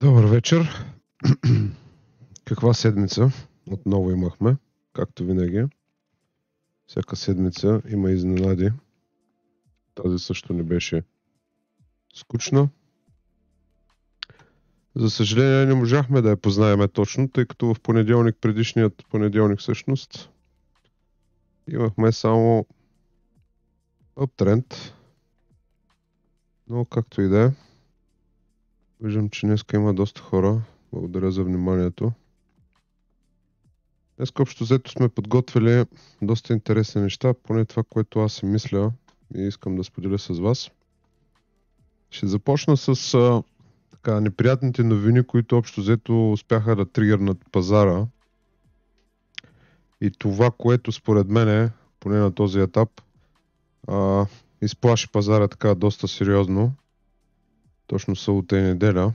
Добър вечер. Каква седмица отново имахме, както винаги. Всяка седмица има изненади. Тази също не беше скучна. За съжаление не можахме да я познаеме точно, тъй като в понеделник, предишният понеделник всъщност, имахме само uptrend. Но както и да е. Виждам, че днеска има доста хора. Благодаря за вниманието. Днес общо взето сме подготвили доста интересни неща, поне това, което аз си мисля и искам да споделя с вас. Ще започна с неприятните новини, които общо взето успяха да тригърнат пазара. И това, което според мен, поне на този етап, изплаши пазара така доста сериозно. Точно събота и неделя.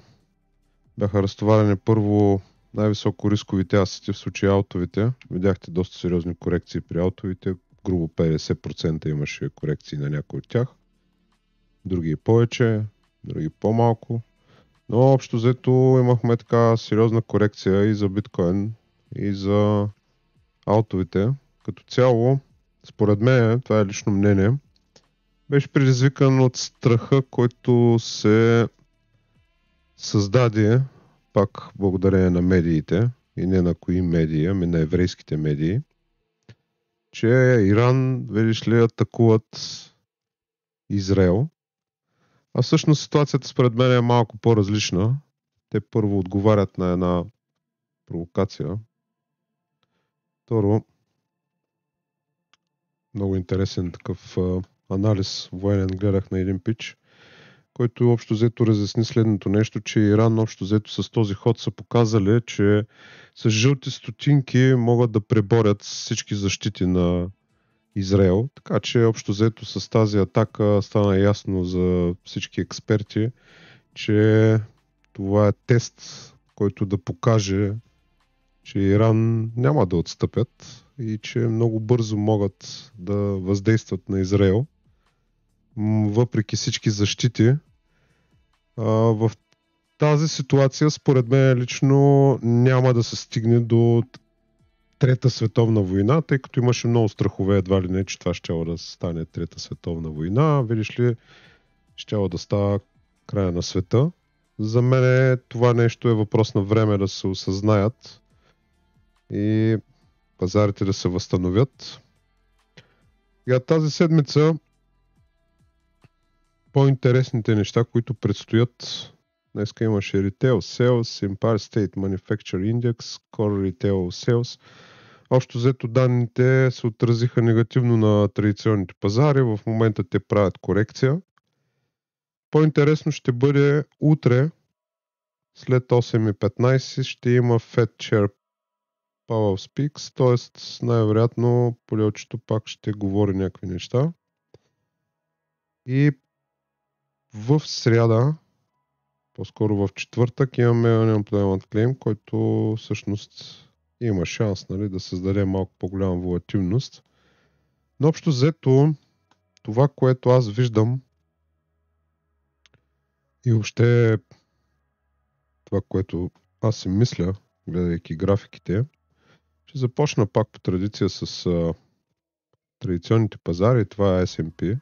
Бяха разтоварени първо най-високо рисковите асети, в случая аутовите. Видяхте доста сериозни корекции при аутовите. Грубо 50% имаше корекции на някои от тях. Други повече, други по-малко. Но общо взето имахме така сериозна корекция и за биткоин, и за аутовите. Като цяло, според мен, това е лично мнение, беше предизвикан от страха, който се създаде пак благодарение на медиите, и не на кои медии, ами на еврейските медии, че Иран, видиш ли, атакуват Израел. А всъщност ситуацията според мен е малко по-различна. Те първо отговарят на една провокация. Второ, много интересен такъв анализ военен гледах на един пич, който общо взето разясни следното нещо, че Иран общо взето с този ход са показали, че с жълти стотинки могат да преборят всички защити на Израел. Така че общо взето с тази атака стана ясно за всички експерти, че това е тест, който да покаже, че Иран няма да отстъпят и че много бързо могат да въздействат на Израел. Въпреки всички защити, в тази ситуация според мен лично няма да се стигне до Трета световна война, тъй като имаше много страхове едва ли не, че това ще да стане Трета световна война. Видиш ли, ще да става края на света. За мен това нещо е въпрос на време да се осъзнаят и пазарите да се възстановят. И тази седмица по-интересните неща, които предстоят. Днеска имаше Retail Sales, Empire State Manufacturing Index, Core Retail Sales. Общо взето данните се отразиха негативно на традиционните пазари. В момента те правят корекция. По-интересно ще бъде утре, след 8:15, ще има Fed Chair Powell Speaks, т.е. най-вероятно полетчето пак ще говори някакви неща. И в сряда, по-скоро в четвъртък, имаме Unemployment Claim, който всъщност има шанс, нали, да създаде малко по-голяма волатилност. Но общо взето, това, което аз виждам и въобще това, което аз си мисля, гледайки графиките, ще започна пак по традиция с традиционните пазари. Това е S&P.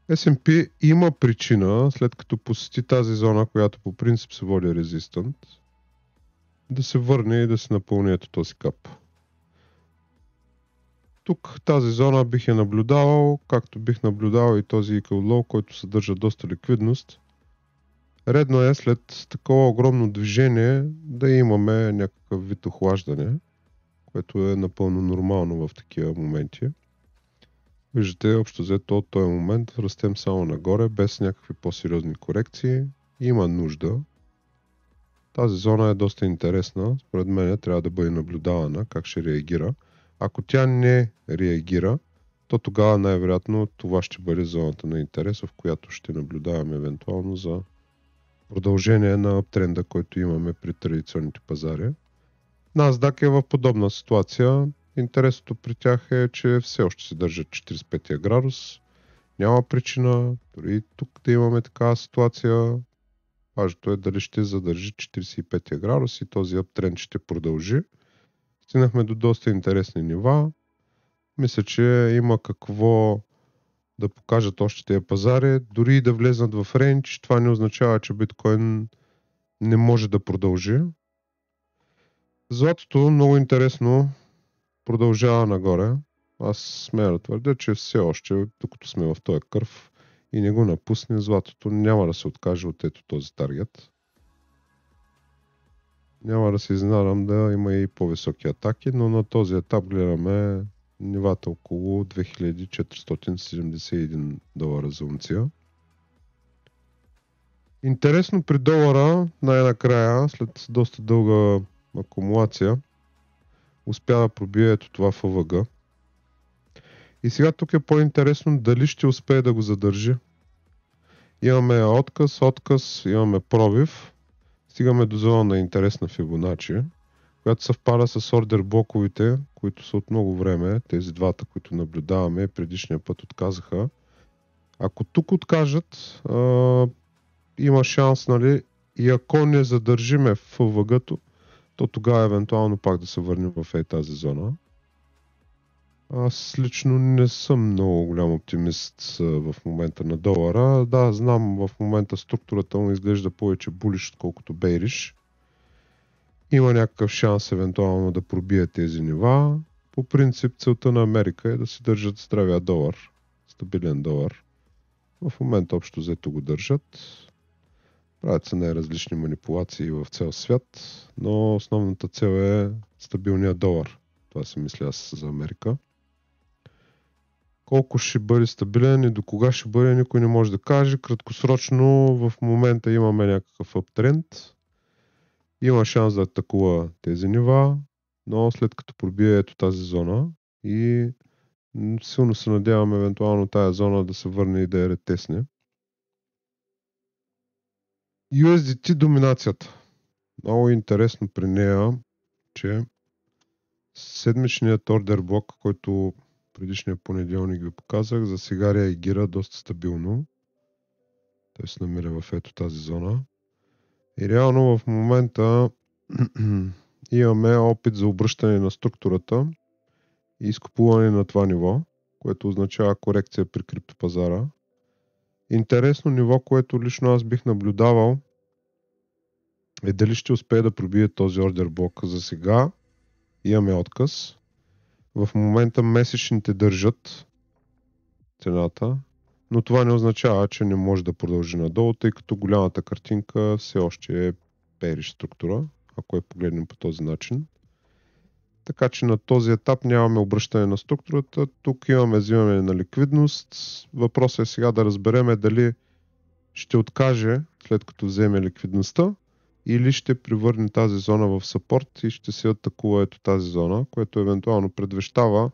S&P има причина, след като посети тази зона, която по принцип се води резистант, да се върне и да се напълни ето този кап. Тук тази зона бих я наблюдавал, както бих наблюдавал и този equal low, който съдържа доста ликвидност. Редно е след такова огромно движение да имаме някакъв вид охлаждане, което е напълно нормално в такива моменти. Виждате, общо взето от този момент растем само нагоре, без някакви по-сериозни корекции. Има нужда. Тази зона е доста интересна. Според мен трябва да бъде наблюдавана как ще реагира. Ако тя не реагира, то тогава най-вероятно това ще бъде зоната на интерес, в която ще наблюдаваме евентуално за продължение на тренда, който имаме при традиционните пазари. NASDAQ е в подобна ситуация. Интересното при тях е, че все още се държат 45 градус. Няма причина дори тук да имаме такава ситуация. Важното е дали ще задържи 45 градус и този аптренд ще продължи. Стигнахме до доста интересни нива. Мисля, че има какво да покажат още тези пазари. Дори и да влезнат в рейндж, това не означава, че биткоин не може да продължи. Златото, много интересно, продължава нагоре. Аз смея да твърдя, че все още, докато сме в този кърв и не го напусне, златото няма да се откаже от ето този таргет. Няма да се изненадам да има и по-високи атаки, но на този етап гледаме нивата около 2471 долара за унция. Интересно при долара, най-накрая, след доста дълга акумулация, успя да пробие ето това ФВГ. И сега тук е по-интересно дали ще успее да го задържи. Имаме отказ, имаме пробив. Стигаме до зона на интересна Фибоначи, която съвпада с ордер блоковите, които са от много време, тези двата, които наблюдаваме, предишния път отказаха. Ако тук откажат, има шанс, нали, и ако не задържиме ФВГ-то, то тогава евентуално пак да се върнем в тази зона. Аз лично не съм много голям оптимист в момента на долара. Да, знам, в момента структурата му изглежда повече булиш, отколкото бейриш. Има някакъв шанс евентуално да пробие тези нива. По принцип целта на Америка е да си държат здравия долар, стабилен долар. В момента общо взето го държат. Правят се най-различни манипулации в цял свят, но основната цел е стабилния долар. Това си мисля аз за Америка. Колко ще бъде стабилен и до кога ще бъде, никой не може да каже. Краткосрочно в момента имаме някакъв аптренд. Има шанс да атакува тези нива, но след като пробие ето тази зона и силно се надявам евентуално тази зона да се върне и да я ретесне. USDT доминацията. Много интересно при нея, че седмичният ордер блок, който предишния понеделник ви показах, за сега реагира доста стабилно. Той се намира в ето тази зона. И реално в момента имаме опит за обръщане на структурата и изкупуване на това ниво, което означава корекция при криптопазара. Интересно ниво, което лично аз бих наблюдавал, е дали ще успее да пробие този ордер блок. За сега имаме отказ. В момента месечните държат цената, но това не означава, че не може да продължи надолу, тъй като голямата картинка все още е bearish структура, ако я погледнем по този начин. Така че на този етап нямаме обръщане на структурата, тук имаме взимане на ликвидност. Въпросът е сега да разбереме дали ще откаже след като вземе ликвидността или ще превърне тази зона в съпорт и ще се атакува ето тази зона, което евентуално предвещава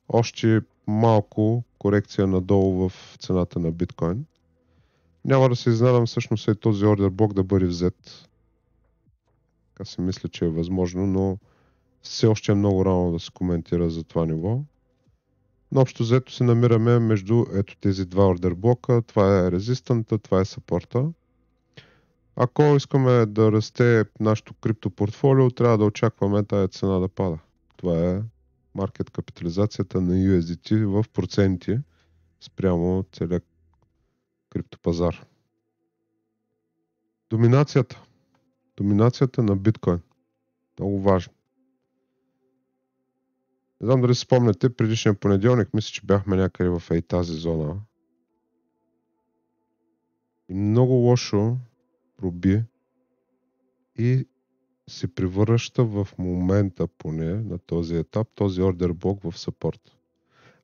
още малко корекция надолу в цената на биткоин. Няма да се изненадам всъщност и този ордер блок да бъде взет. Така си мисля, че е възможно, но все още е много рано да се коментира за това ниво. Но общо взето се намираме между ето тези два ордер блока. Това е резистанта, това е съпорта. Ако искаме да расте нашето криптопортфолио, трябва да очакваме тая цена да пада. Това е маркет капитализацията на USDT в проценти спрямо целият криптопазар. Доминацията. Доминацията на биткоин. Много важно. Не знам дали си спомняте, предишния понеделник мисля, че бяхме някъде в тази зона. И много лошо проби и се превръща в момента поне на този етап, този ордер блок в съпорт.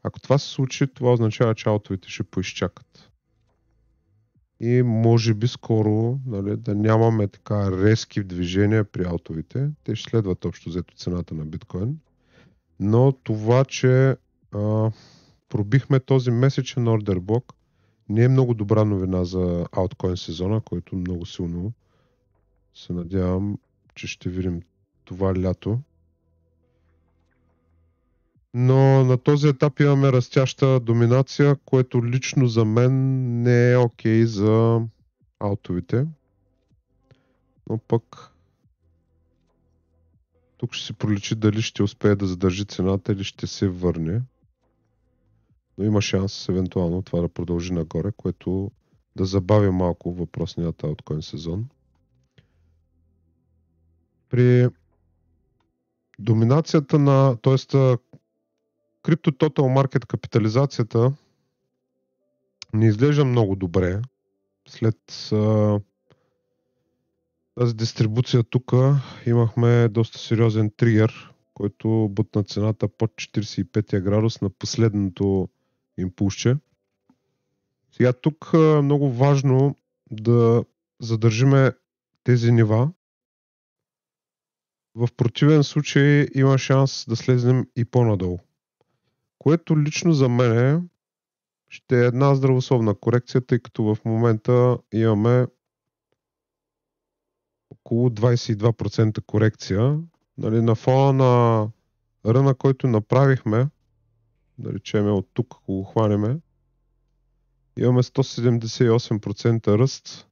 Ако това се случи, това означава, че аутовете ще поизчакат. И може би скоро, нали, да нямаме така резки движения при аутовите. Те ще следват общо взето цената на биткоин. Но това, че пробихме този месечен ордер блок, не е много добра новина за ауткоин сезона, който много силно се надявам, че ще видим това лято. Но на този етап имаме растяща доминация, което лично за мен не е окей за аутовите. но пък тук ще си проличи дали ще успее да задържи цената или ще се върне. Но има шанс евентуално това да продължи нагоре, което да забави малко въпросният ауткоин сезон. При доминацията на, т.е. крипто Total Market капитализацията не изглежда много добре. След тази дистрибуция тук имахме доста сериозен тригър, който бутна цената под 45 градус на последното импулсче. Сега тук е много важно да задържиме тези нива. В противен случай има шанс да слезнем и по-надолу. Което лично за мен ще е една здравословна корекция, тъй като в момента имаме около 22% корекция. Нали, на фона на ръна, който направихме, да речем от тук, ако го хванеме, имаме 178% ръст.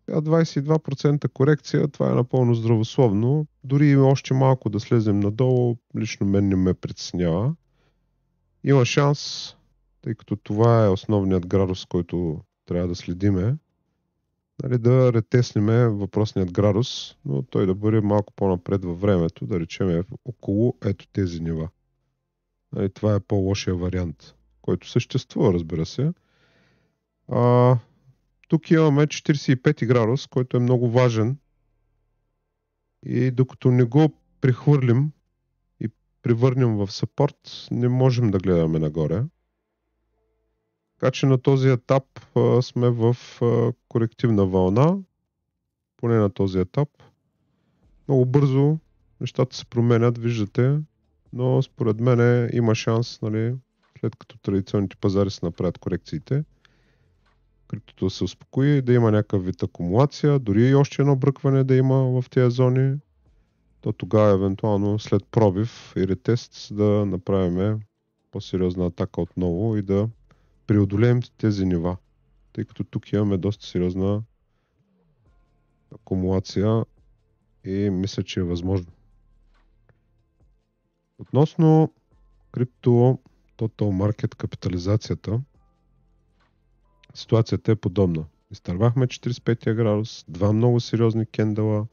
22% корекция, това е напълно здравословно. Дори има още малко да слезем надолу, лично мен не ме притеснява. Има шанс, тъй като това е основният градус, който трябва да следиме, нали, да ретеснеме въпросният градус, но той да бъде малко по-напред във времето, да речем около ето тези нива. Нали, това е по-лошия вариант, който съществува, разбира се. Тук имаме 45 градус, който е много важен и докато не го прехвърлим и превърнем в съпорт, не можем да гледаме нагоре. Така че на този етап сме в корективна вълна, поне на този етап. Много бързо нещата се променят, виждате, но според мен има шанс, нали, след като традиционните пазари се направят корекциите, криптото да се успокои, да има някакъв вид акумулация, дори и още едно бръкване да има в тези зони, то тогава евентуално след пробив и ретест да направим по-сериозна атака отново и да преодолеем тези нива, тъй като тук имаме доста сериозна акумулация и мисля, че е възможно. Относно крипто Total Market капитализацията, ситуацията е подобна. Изтървахме 45 градус, два много сериозни кендала,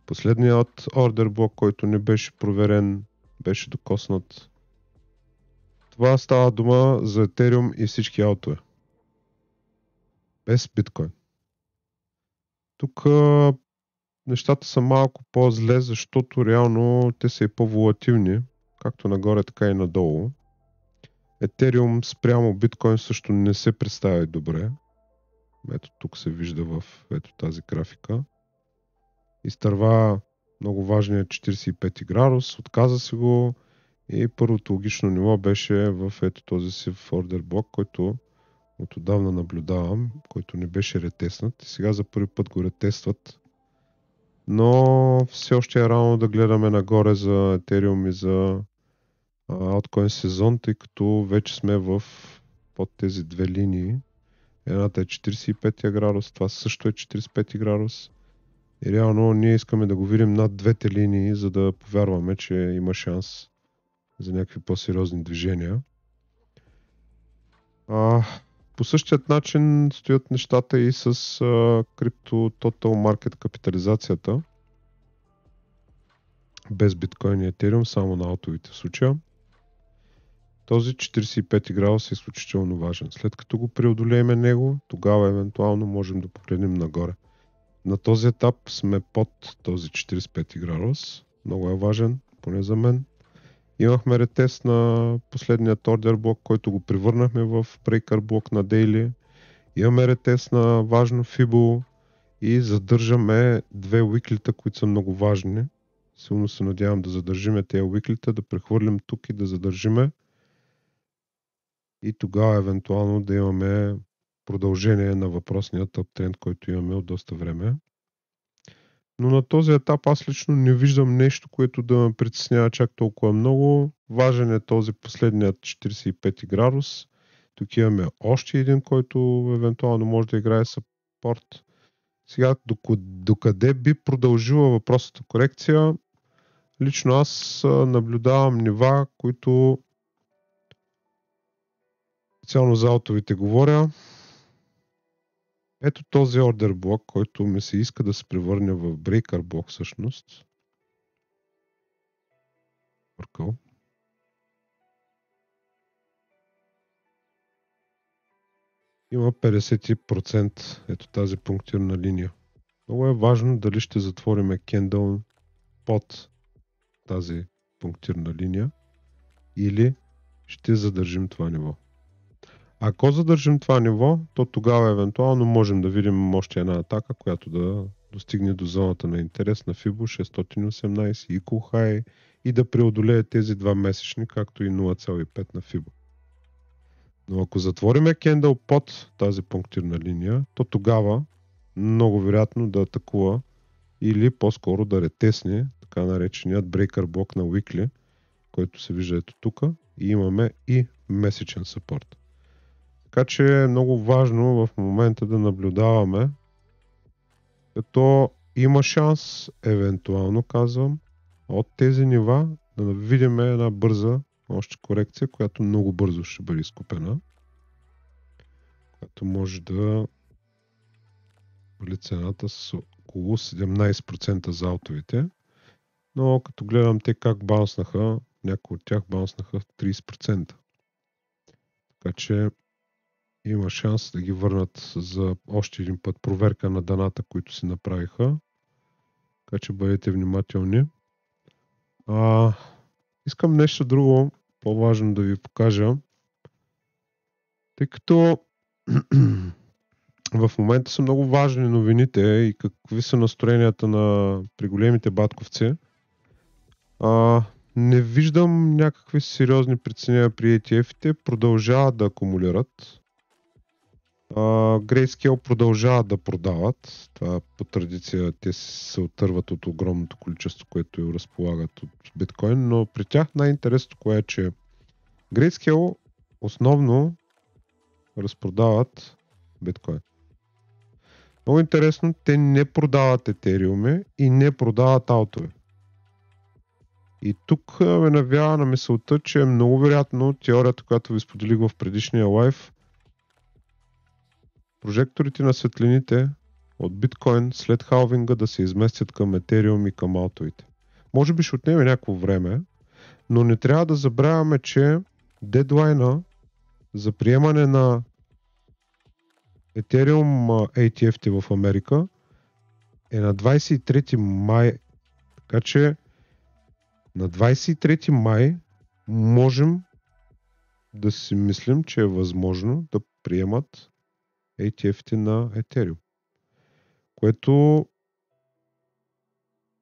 последният ордер блок, който не беше проверен, беше докоснат. Това става дума за Ethereum и всички аутове. Без биткоин. Тук нещата са малко по-зле, защото реално те са и по-волатилни, както нагоре, така и надолу. Ethereum спрямо биткоин също не се представя добре. Ето тук се вижда в ето тази графика. Изтърва много важния 45 градус, отказа се го и първото логично ниво беше в ето този си ордер блок, който от отдавна наблюдавам, който не беше ретеснат и сега за първи път го ретестват. Но все още е рано да гледаме нагоре за Ethereum и за ауткоин сезон, тъй като вече сме под тези две линии. Едната е 45 градус, това също е 45 градус. И реално ние искаме да го видим над двете линии, за да повярваме, че има шанс за някакви по-сериозни движения. По същият начин стоят нещата и с крипто Total Market капитализацията. Без биткоин и Ethereum, само на аутовите в случая. Този 45 градус е изключително важен. След като го преодолеем него, тогава евентуално можем да погледнем нагоре. На този етап сме под този 45 градус. Много е важен, поне за мен. Имахме ретест на последният ордер блок, който го превърнахме в брейкър блок на дейли. Имаме ретест на важно фибо и задържаме две уиклита, които са много важни. Силно се надявам да задържиме тези уиклита, да прехвърлим тук и да задържиме. И тогава евентуално да имаме продължение на въпросният аптренд, който имаме от доста време. Но на този етап аз лично не виждам нещо, което да ме притеснява чак толкова много. Важен е този последният 45 градус. Тук имаме още един, който евентуално може да играе съпорт. Сега, докъде би продължила въпросната корекция? Лично аз наблюдавам нива, които специално за аутовите говоря. Ето този ордер блок, който ми се иска да се превърне в брейкър блок всъщност. Има 50%, ето тази пунктирна линия. Много е важно дали ще затвориме кендъл под тази пунктирна линия или ще задържим това ниво. Ако задържим това ниво, то тогава евентуално можем да видим още една атака, която да достигне до зоната на интерес на FIBO 618 Equal High и да преодолее тези два месечни, както и 0,5 на FIBO. Но ако затвориме кендъл под тази пунктирна линия, то тогава много вероятно да атакува или по-скоро да ретесне така нареченият брейкър блок на Weekly, който се вижда ето тук, и имаме и месечен съпорт. Така че е много важно в момента да наблюдаваме, като има шанс, евентуално казвам, от тези нива да видим една бърза още корекция, която много бързо ще бъде изкупена, която може да бъде цената с около 17% за аутовите, но като гледам те как баунснаха, някои от тях баунснаха 30%. Така че има шанс да ги върнат за още един път проверка на даната, които си направиха. Така че бъдете внимателни. Искам нещо друго по-важно да ви покажа. Тъй като в момента са много важни новините и какви са настроенията при големите батковци. Не виждам някакви сериозни притеснения при ETF-ите. Продължават да акумулират. Grayscale продължават да продават. Това по традиция те се отърват от огромното количество, което разполагат от биткоин, но при тях най-интересното кое е, че Grayscale основно разпродават биткоин. Много интересно, те не продават етериуми и не продават аутове. И тук ме навява на мисълта, че е много вероятно теорията, която ви споделих в предишния лайв, прожекторите на светлините от биткоин след халвинга да се изместят към етериум и към аутовите. Може би ще отнеме някакво време, но не трябва да забравяме, че дедлайна за приемане на Ethereum ETF-те в Америка е на 23 май. Така че на 23 май можем да си мислим, че е възможно да приемат ETF-те на Ethereum. Което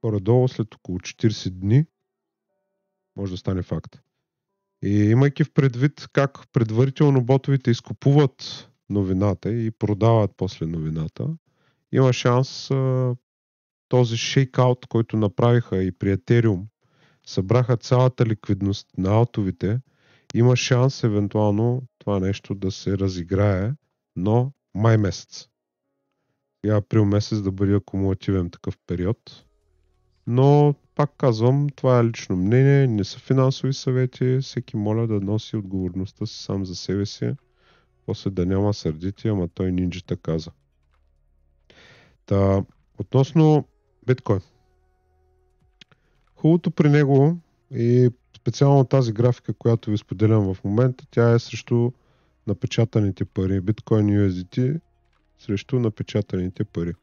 горе-долу след около 40 дни може да стане факт. И имайки в предвид как предварително ботовите изкупуват новината и продават после новината, има шанс този шейкаут, който направиха и при Ethereum, събраха цялата ликвидност на аутовите, има шанс евентуално това нещо да се разиграе, но май месец. И април месец да бъде акумулативен такъв период. Но, пак казвам, това е лично мнение, не са финансови съвети, всеки моля да носи отговорността си сам за себе си, после да няма сърдити, ама той нинджата каза. Относно биткоин. Хубавото при него и специално тази графика, която ви споделям в момента, тя е срещу напечатаните пари. Биткоин USDT срещу напечатаните пари.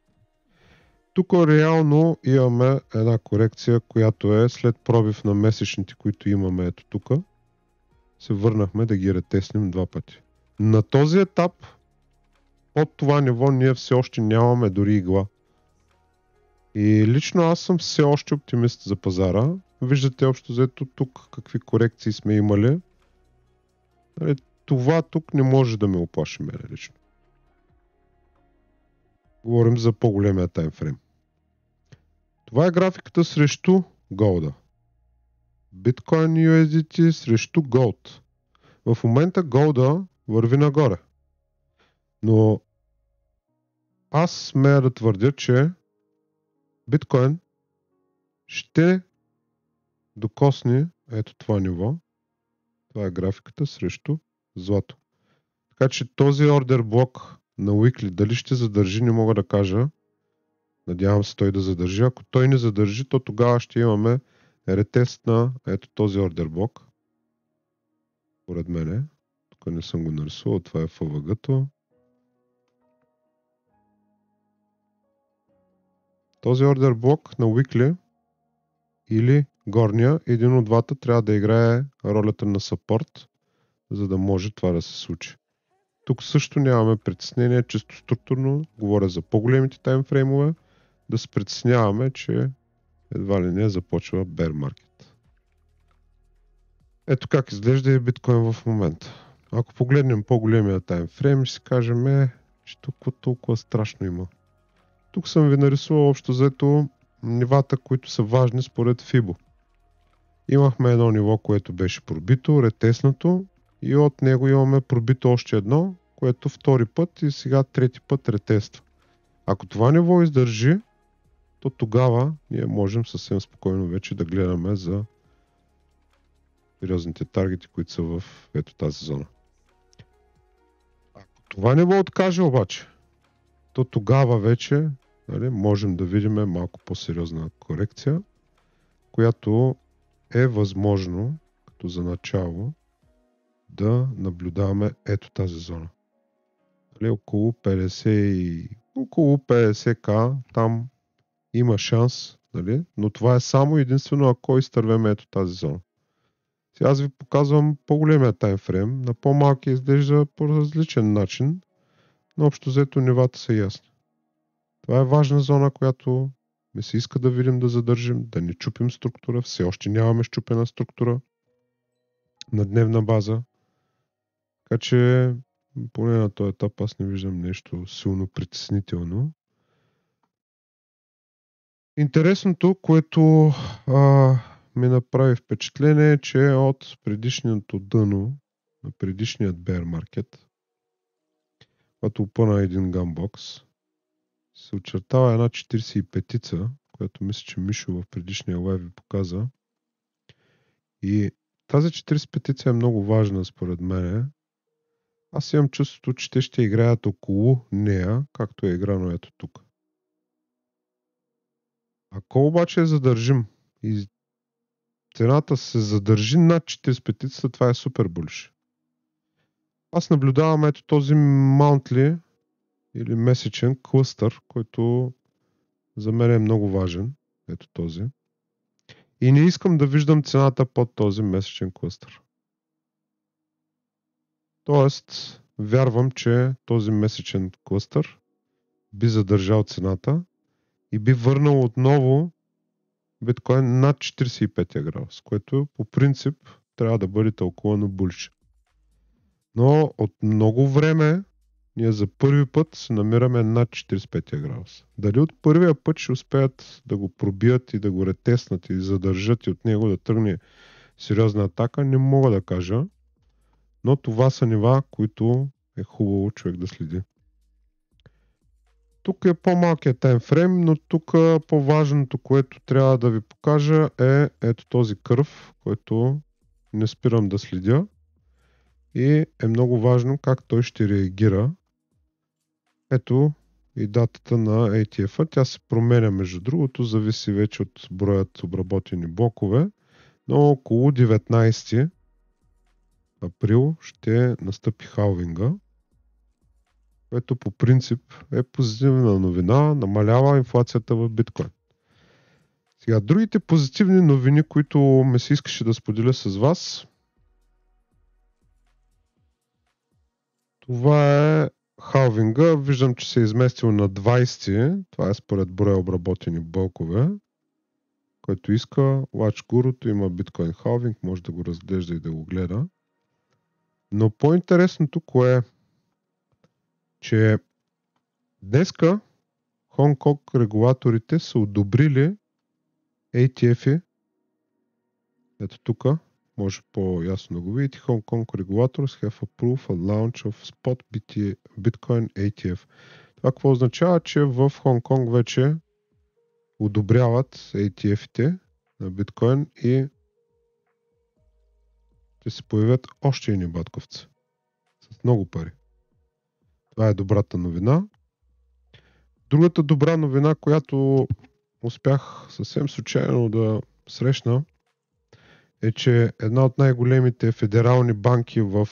Тук реално имаме една корекция, която е след пробив на месечните, които имаме ето тук. Се върнахме да ги ретеснем два пъти. На този етап от това ниво ние все още нямаме дори игла. И лично аз съм все още оптимист за пазара. Виждате общо взето тук какви корекции сме имали. Това тук не може да ме оплаши мене лично. Говорим за по-големия таймфрейм. Това е графиката срещу голда. Биткоин USDT срещу голд. В момента голда върви нагоре. Но аз смея да твърдя, че биткоин ще докосне ето това ниво. Това е графиката срещу злато. Така че този ордер блок на Weekly дали ще задържи, не мога да кажа. Надявам се той да задържи. Ако той не задържи, то тогава ще имаме ретест на ето този ордер блок. Поред мене. Тук не съм го нарисувал. Това е FVG-то. Този ордер блок на Weekly или горния, един от двата трябва да играе ролята на съпорт, за да може това да се случи. Тук също нямаме притеснение, чисто структурно, говоря за по-големите таймфреймове, да се притесняваме, че едва ли не започва bear market. Ето как изглежда и биткоин в момента. Ако погледнем по-големия таймфрейм, ще си кажем, че тук толкова страшно има. Тук съм ви нарисувал общо взето нивата, които са важни според FIBO. Имахме едно ниво, което беше пробито, ретеснато и от него имаме пробито още едно, което втори път и сега трети път ретества. Ако това ниво издържи, то тогава ние можем съвсем спокойно вече да гледаме за сериозните таргети, които са в ето тази зона. Ако това ниво откаже обаче, то тогава вече можем да видим малко по-сериозна корекция, която е възможно, като за начало, да наблюдаваме ето тази зона. Около 50к там има шанс, но това е само единствено ако изтървем ето тази зона. Сега аз ви показвам по-големия таймфрейм, на по-малки изглежда по различен начин, но общо взето нивата са ясни. Това е важна зона, която ми се иска да видим да задържим, да не чупим структура. Все още нямаме щупена структура на дневна база. Така че поне на този етап аз не виждам нещо силно притеснително. Интересното, което ми направи впечатление, че от предишното дъно на предишният bear market, когато опъна един гамбокс, се очертава една 45-ца, която мисля, че Мишо в предишния лайв ви показа. И тази 45-ца е много важна според мен. Аз имам чувството, че те ще играят около нея, както е играно ето тук. Ако обаче задържим и цената се задържи над 45-ца, това е супер булиш. Аз наблюдавам ето този monthly или месечен клъстър, който за мен е много важен. Ето този. И не искам да виждам цената под този месечен клъстър. Тоест, вярвам, че този месечен клъстър би задържал цената и би върнал отново биткоин над 45 градус, което по принцип трябва да бъде тълкувано булшит. Но от много време ние за първи път се намираме над 45 градус. Дали от първия път ще успеят да го пробият и да го ретеснат и задържат и от него да тръгне сериозна атака, не мога да кажа. Но това са нива, които е хубаво човек да следи. Тук е по-малкият таймфрейм, но тук по-важното, което трябва да ви покажа е ето този кърв, който не спирам да следя. И е много важно как той ще реагира. Ето и датата на ATF-а. Тя се променя между другото, зависи вече от броят обработени блокове. Но около 19 април ще настъпи халвинга, което по принцип е позитивна новина, намалява инфлацията в биткоин. Сега, другите позитивни новини, които ме се искаше да споделя с вас, това е халвинга. Виждам, че се е изместил на 20. Това е според броя обработени блокове. Който иска, Watch Guru има биткоин халвинг, може да го разглежда и да го гледа. Но по-интересното кое е, че днеска Хонг-Конг регулаторите са одобрили ATF-и. Ето тук, може по-ясно да го видите. Hong Kong regulators have approved a launch of spot Bitcoin ATF. Това какво означава, че в Хонг-Конг вече одобряват ETF-ите на биткоин и ще се появят още едни батковци с много пари. Това е добрата новина. Другата добра новина, която успях съвсем случайно да срещна, е, че една от най-големите федерални банки в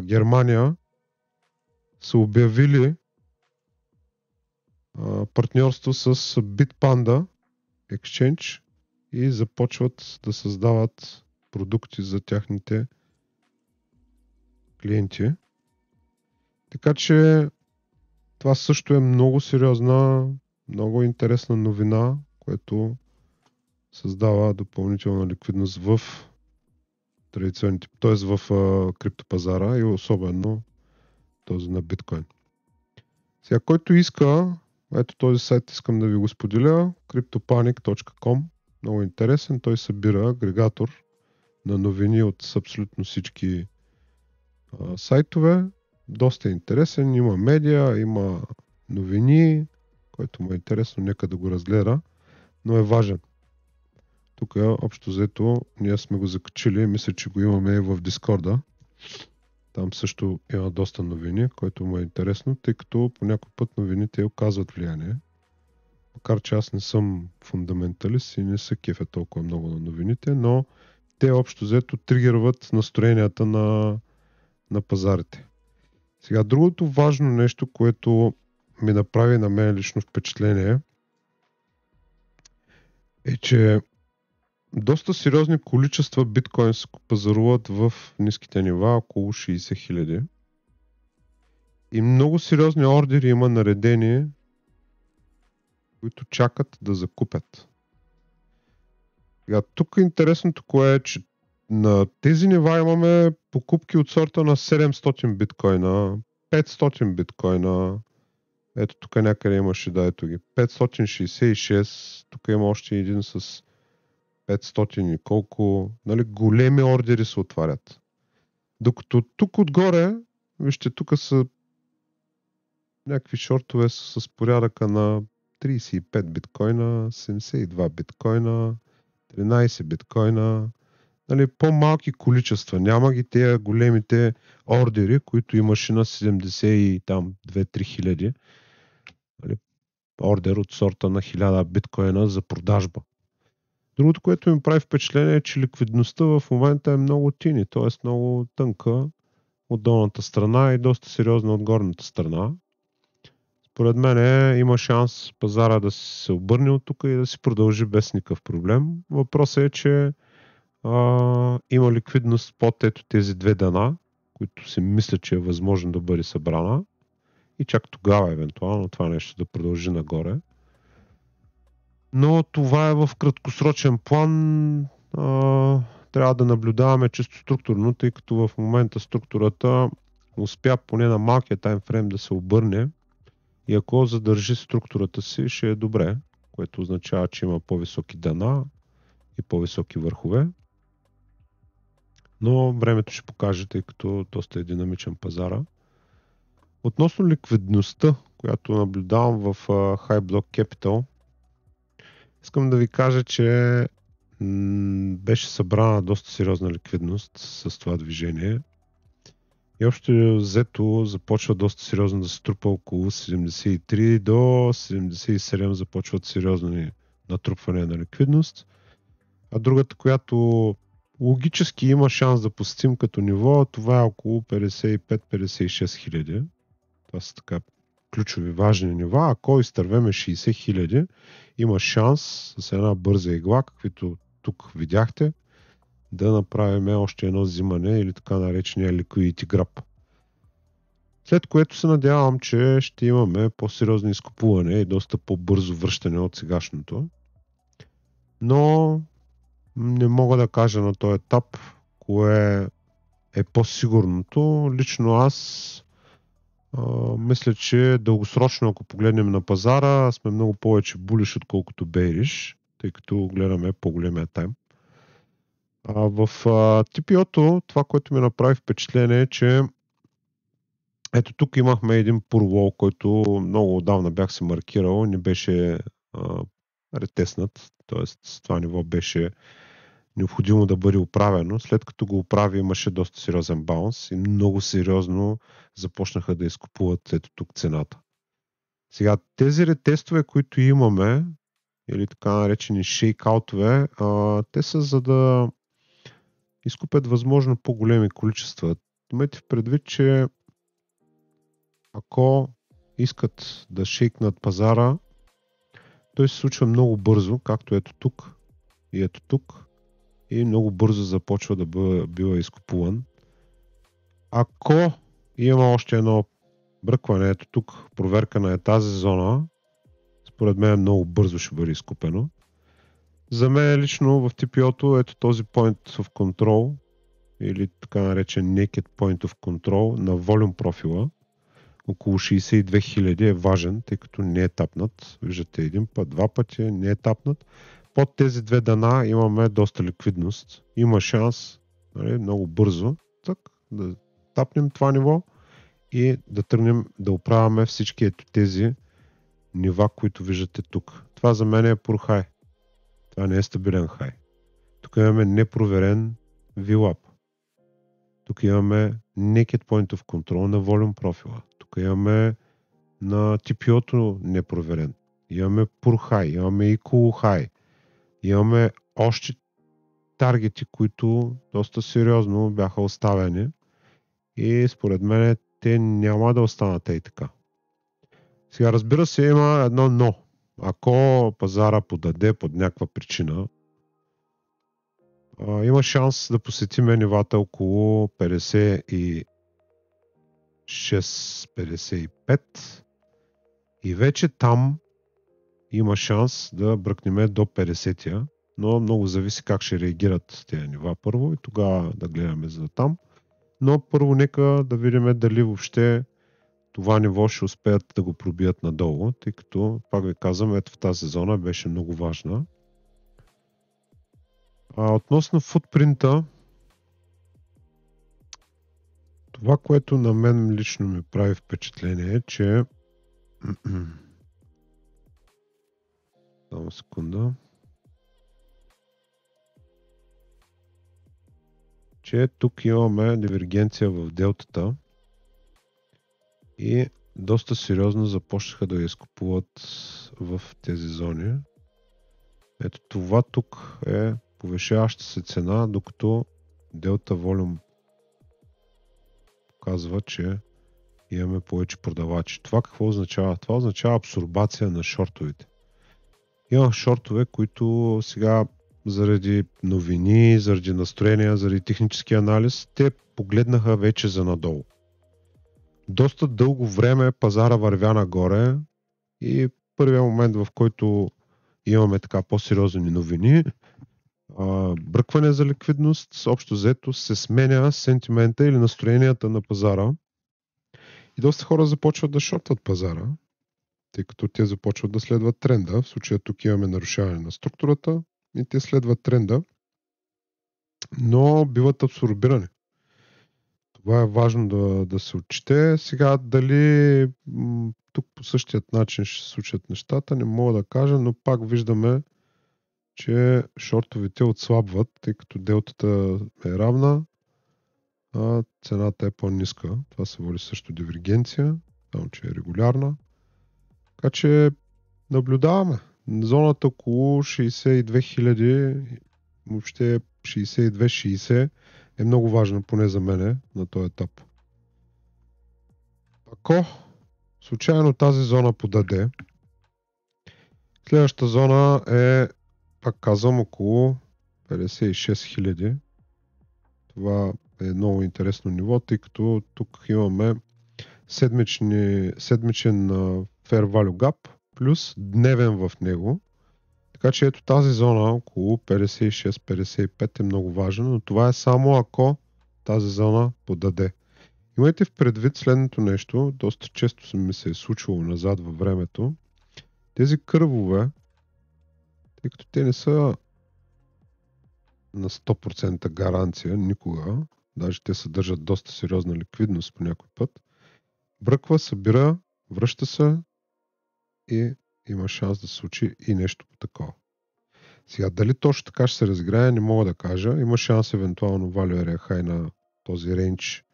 Германия са обявили партньорство с Bitpanda Exchange и започват да създават продукти за тяхните клиенти. Така че това също е много сериозна, много интересна новина, което създава допълнителна ликвидност в традиционните, т.е. в криптопазара и особено този на биткоин. Сега, който иска, ето този сайт искам да ви го споделя, cryptopanic.com, много интересен, той събира агрегатор на новини от абсолютно всички сайтове, доста интересен, има медиа, има новини, който му е интересно, нека да го разгледа, но е важен. Тук общо взето ние сме го закачили, мисля, че го имаме и в Дискорда. Там също има доста новини, което му е интересно, тъй като по някой път новините оказват влияние. Макар че аз не съм фундаменталист и не се кефя толкова много на новините, но те общо взето тригерват настроенията на пазарите. Сега другото важно нещо, което ми направи на мен лично впечатление, е, че доста сериозни количества биткоин се пазаруват в ниските нива, около 60 хиляди. И много сериозни ордери има наредени, които чакат да закупят. Сега, тук интересното кое е, че на тези нива имаме покупки от сорта на 700 биткоина, 500 биткоина, ето тук някъде имаше, да, ето ги, 566, тук има още един с 500 и колко, нали, големи ордери се отварят. Докато тук отгоре, вижте, тук са някакви шортове с порядъка на 35 биткоина, 72 биткоина, 13 биткоина, нали, по-малки количества. Няма ги тези големите ордери, които имаше на 70 и там 2-3 хиляди. Нали, ордер от сорта на 1000 биткоина за продажба. Другото, което ми прави впечатление е, че ликвидността в момента е много тини, т.е. много тънка от долната страна и доста сериозна от горната страна. Според мен има шанс пазара да се обърне от тук и да си продължи без никакъв проблем. Въпросът е, че има ликвидност под ето тези две дъна, които си мисля, че е възможно да бъде събрана и чак тогава евентуално това нещо да продължи нагоре. Но това е в краткосрочен план. Трябва да наблюдаваме чисто структурно, тъй като в момента структурата успя поне на малкия таймфрейм да се обърне и ако задържи структурата си, ще е добре, което означава, че има по-високи дъна и по-високи върхове. Но времето ще покаже, тъй като доста е динамичен пазара. Относно ликвидността, която наблюдавам в HighBlock Capital, искам да ви кажа, че беше събрана доста сериозна ликвидност с това движение. И общо взето започва доста сериозно да се трупа около 73 до 77 започват сериозни натрупвания на ликвидност. А другата, която логически има шанс да посетим като ниво, това е около 55-56 хиляди. Това са така ключови важни нива. Ако изтървеме 60 хиляди, има шанс с една бърза игла, каквито тук видяхте, да направим още едно взимане или така наречения liquidity grab. След което се надявам, че ще имаме по-сериозно изкупуване и доста по-бързо връщане от сегашното. Но не мога да кажа на този етап кое е по-сигурното. Лично аз мисля, че дългосрочно, ако погледнем на пазара, сме много повече булиш, отколкото бейриш, тъй като гледаме по-големия тайм. В TPO-то това, което ми направи впечатление е, че Ето тук имахме един пурлол, който много отдавна бях се маркирал, не беше ретеснат, т.е. това ниво беше необходимо да бъде оправено. След като го оправи, имаше доста сериозен баунс и много сериозно започнаха да изкупуват ето тук цената. Сега тези ретестове, които имаме, или така наречени шейкаутове, те са за да изкупят възможно по-големи количества. Имайте в предвид, че ако искат да шейкнат пазара, той се случва много бързо, както ето тук и ето тук, и много бързо започва да бива изкупуван. Ако има още едно бръкване, ето тук, проверка на тази зона, според мен много бързо ще бъде изкупено. За мен лично в TPO-то ето този Point of Control, или така наречен Naked Point of Control на Volume профила, около 62 000 е важен, тъй като не е тапнат. Виждате един път, два пъти, не е тапнат. Под тези две дана имаме доста ликвидност. Има шанс, нали, много бързо так, да тапнем това ниво и да тръгнем да оправяме всички ето тези нива, които виждате тук. Това за мен е пур хай. Това не е стабилен хай. Тук имаме непроверен VWAP. Тук имаме Naked Point of Control на Volume профила. Тук имаме на TPO-то непроверен. Имаме Pure High, имаме Equal High. Имаме още таргети, които доста сериозно бяха оставени и според мен те няма да останат и така. Сега разбира се има едно но. Ако пазара подаде под някаква причина, има шанс да посетиме нивата около 56-55 и вече там има шанс да бръкнеме до 50-я, но много зависи как ще реагират тези нива първо и тогава да гледаме за там. Но първо нека да видим дали въобще това ниво ще успеят да го пробият надолу, тъй като, пак ви казвам, ето в тази зона беше много важна. Относно футпринта, това, което на мен лично ми прави впечатление е, че само секунда. Че тук имаме дивергенция в делтата и доста сериозно започнаха да я изкупуват в тези зони. Ето това тук е повишаваща се цена, докато делта волюм показва, че имаме повече продавачи. Това какво означава? Това означава абсорбация на шортовете. Има шортове, които сега заради новини, заради настроения, заради технически анализ, те погледнаха вече за надолу. Доста дълго време пазара вървя нагоре и първият момент, в който имаме така по-сериозни новини, бръкване за ликвидност, общо взето се сменя сентимента или настроенията на пазара и доста хора започват да шортват пазара, тъй като те започват да следват тренда. В случая тук имаме нарушаване на структурата и те следват тренда, но биват абсорбирани. Това е важно да се отчете. Сега дали тук по същият начин ще се случат нещата, не мога да кажа, но пак виждаме, че шортовете отслабват, тъй като делтата е равна, а цената е по-ниска. Това се води също дивергенция, само че е регулярна. Така че наблюдаваме. Зоната около 62 000, въобще 62-60 е много важна, поне за мене, на този етап. Ако случайно тази зона подаде, следващата зона е, пак казвам, около 56 000. Това е много интересно ниво, тъй като тук имаме седмичен Fair Value Gap плюс дневен в него. Така че ето тази зона около 56-55 е много важна, но това е само ако тази зона подаде. Имайте в предвид следното нещо, доста често ми се е случвало назад във времето. Тези кървове, тъй като те не са на 100% гаранция никога, даже те съдържат доста сериозна ликвидност по някой път, бръква, събира, връща се и има шанс да се случи и нещо такова. Сега, дали точно така ще се разиграе, не мога да кажа. Има шанс евентуално Value Area High на този рейндж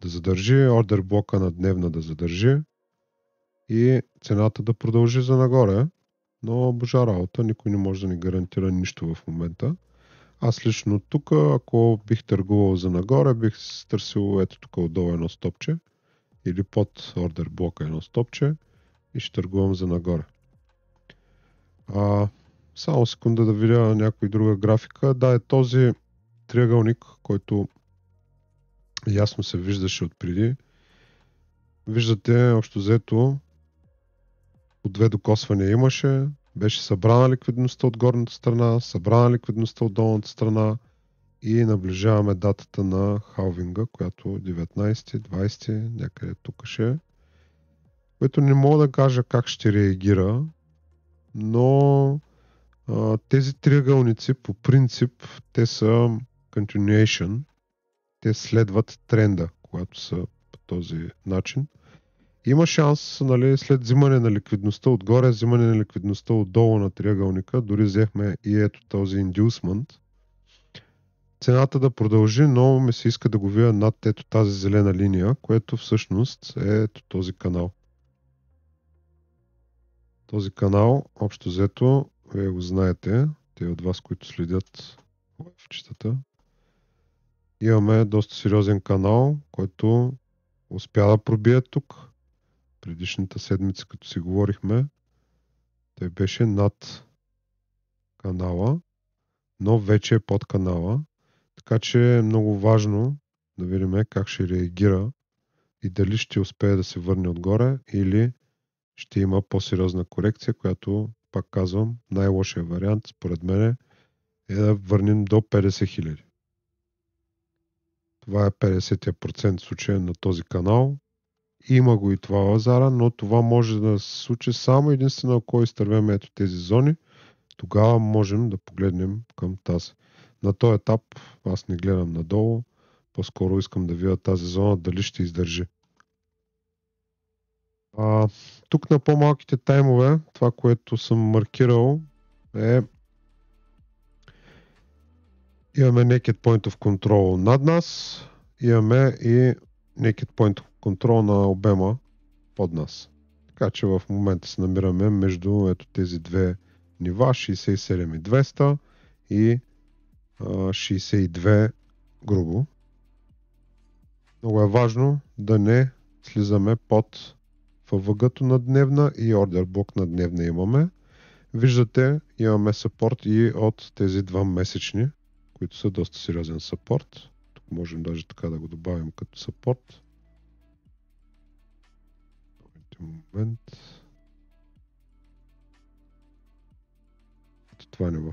да задържи, ордер блока на дневна да задържи и цената да продължи за нагоре. Но божа работа, никой не може да ни гарантира нищо в момента. Аз лично тук, ако бих търгувал за нагоре, бих търсил ето тук отдолу едно стопче или под ордер блока едно стопче и ще търгувам за нагоре. Само секунда да видя някой друга графика. Да, е този триъгълник, който ясно се виждаше отпреди. Виждате, общо взето, по две докосвания имаше. Беше събрана ликвидността от горната страна, събрана ликвидността от долната страна и наближаваме датата на халвинга, която 19-20, някъде тук ще е. Което не мога да кажа как ще реагира, но тези триъгълници по принцип те са continuation, те следват тренда, когато са по този начин. Има шанс, нали, след взимане на ликвидността отгоре, взимане на ликвидността отдолу на триъгълника, дори взехме и ето този inducement, цената да продължи, но ми се иска да го видя над ето тази зелена линия, което всъщност е ето този канал. Този канал, общо взето, вие го знаете, те от вас, които следят лайфчетата. Имаме доста сериозен канал, който успя да пробие тук. Предишната седмица, като си говорихме, той беше над канала, но вече е под канала. Така че е много важно да видим как ще реагира и дали ще успее да се върне отгоре или ще има по-сериозна корекция, която, пак казвам, най-лошия вариант, според мен, е да върнем до 50 000. Това е 50% случая на този канал. Има го и това лазара, но това може да се случи само единствено ако изтървем ето тези зони. Тогава можем да погледнем към тази. На този етап аз не гледам надолу. По-скоро искам да видя тази зона дали ще издържи. Тук на по-малките таймове, това, което съм маркирал е имаме Naked Point of Control над нас, имаме и Naked Point of Control на обема под нас. Така че в момента се намираме между ето тези две нива, 67,200 и 62 грубо. Много е важно да не слизаме под ФВГ-то на дневна и ордер блок на дневна имаме. Виждате, имаме съпорт и от тези два месечни, които са доста сериозен съпорт. Тук можем даже така да го добавим като съпорт. Момент. Ето това ниво.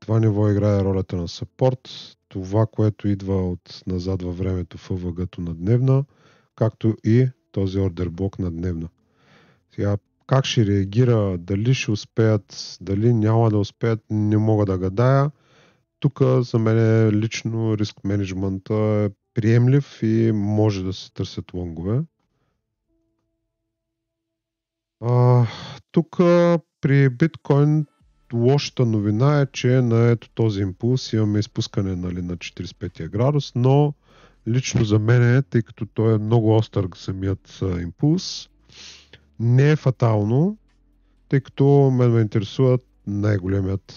Това ниво играе ролята на съпорт. Това, което идва от назад във времето ФВГ-то на дневна, както и този ордер блок на дневна. Сега, как ще реагира, дали ще успеят, дали няма да успеят, не мога да гадая. Тук за мен лично риск менеджмента е приемлив и може да се търсят лонгове. Тук при биткоин лошата новина е, че на ето този импулс имаме изпускане, нали, на 45 градус, но лично за мен, тъй като той е много остър самият импулс, не е фатално, тъй като ме интересуват най-големият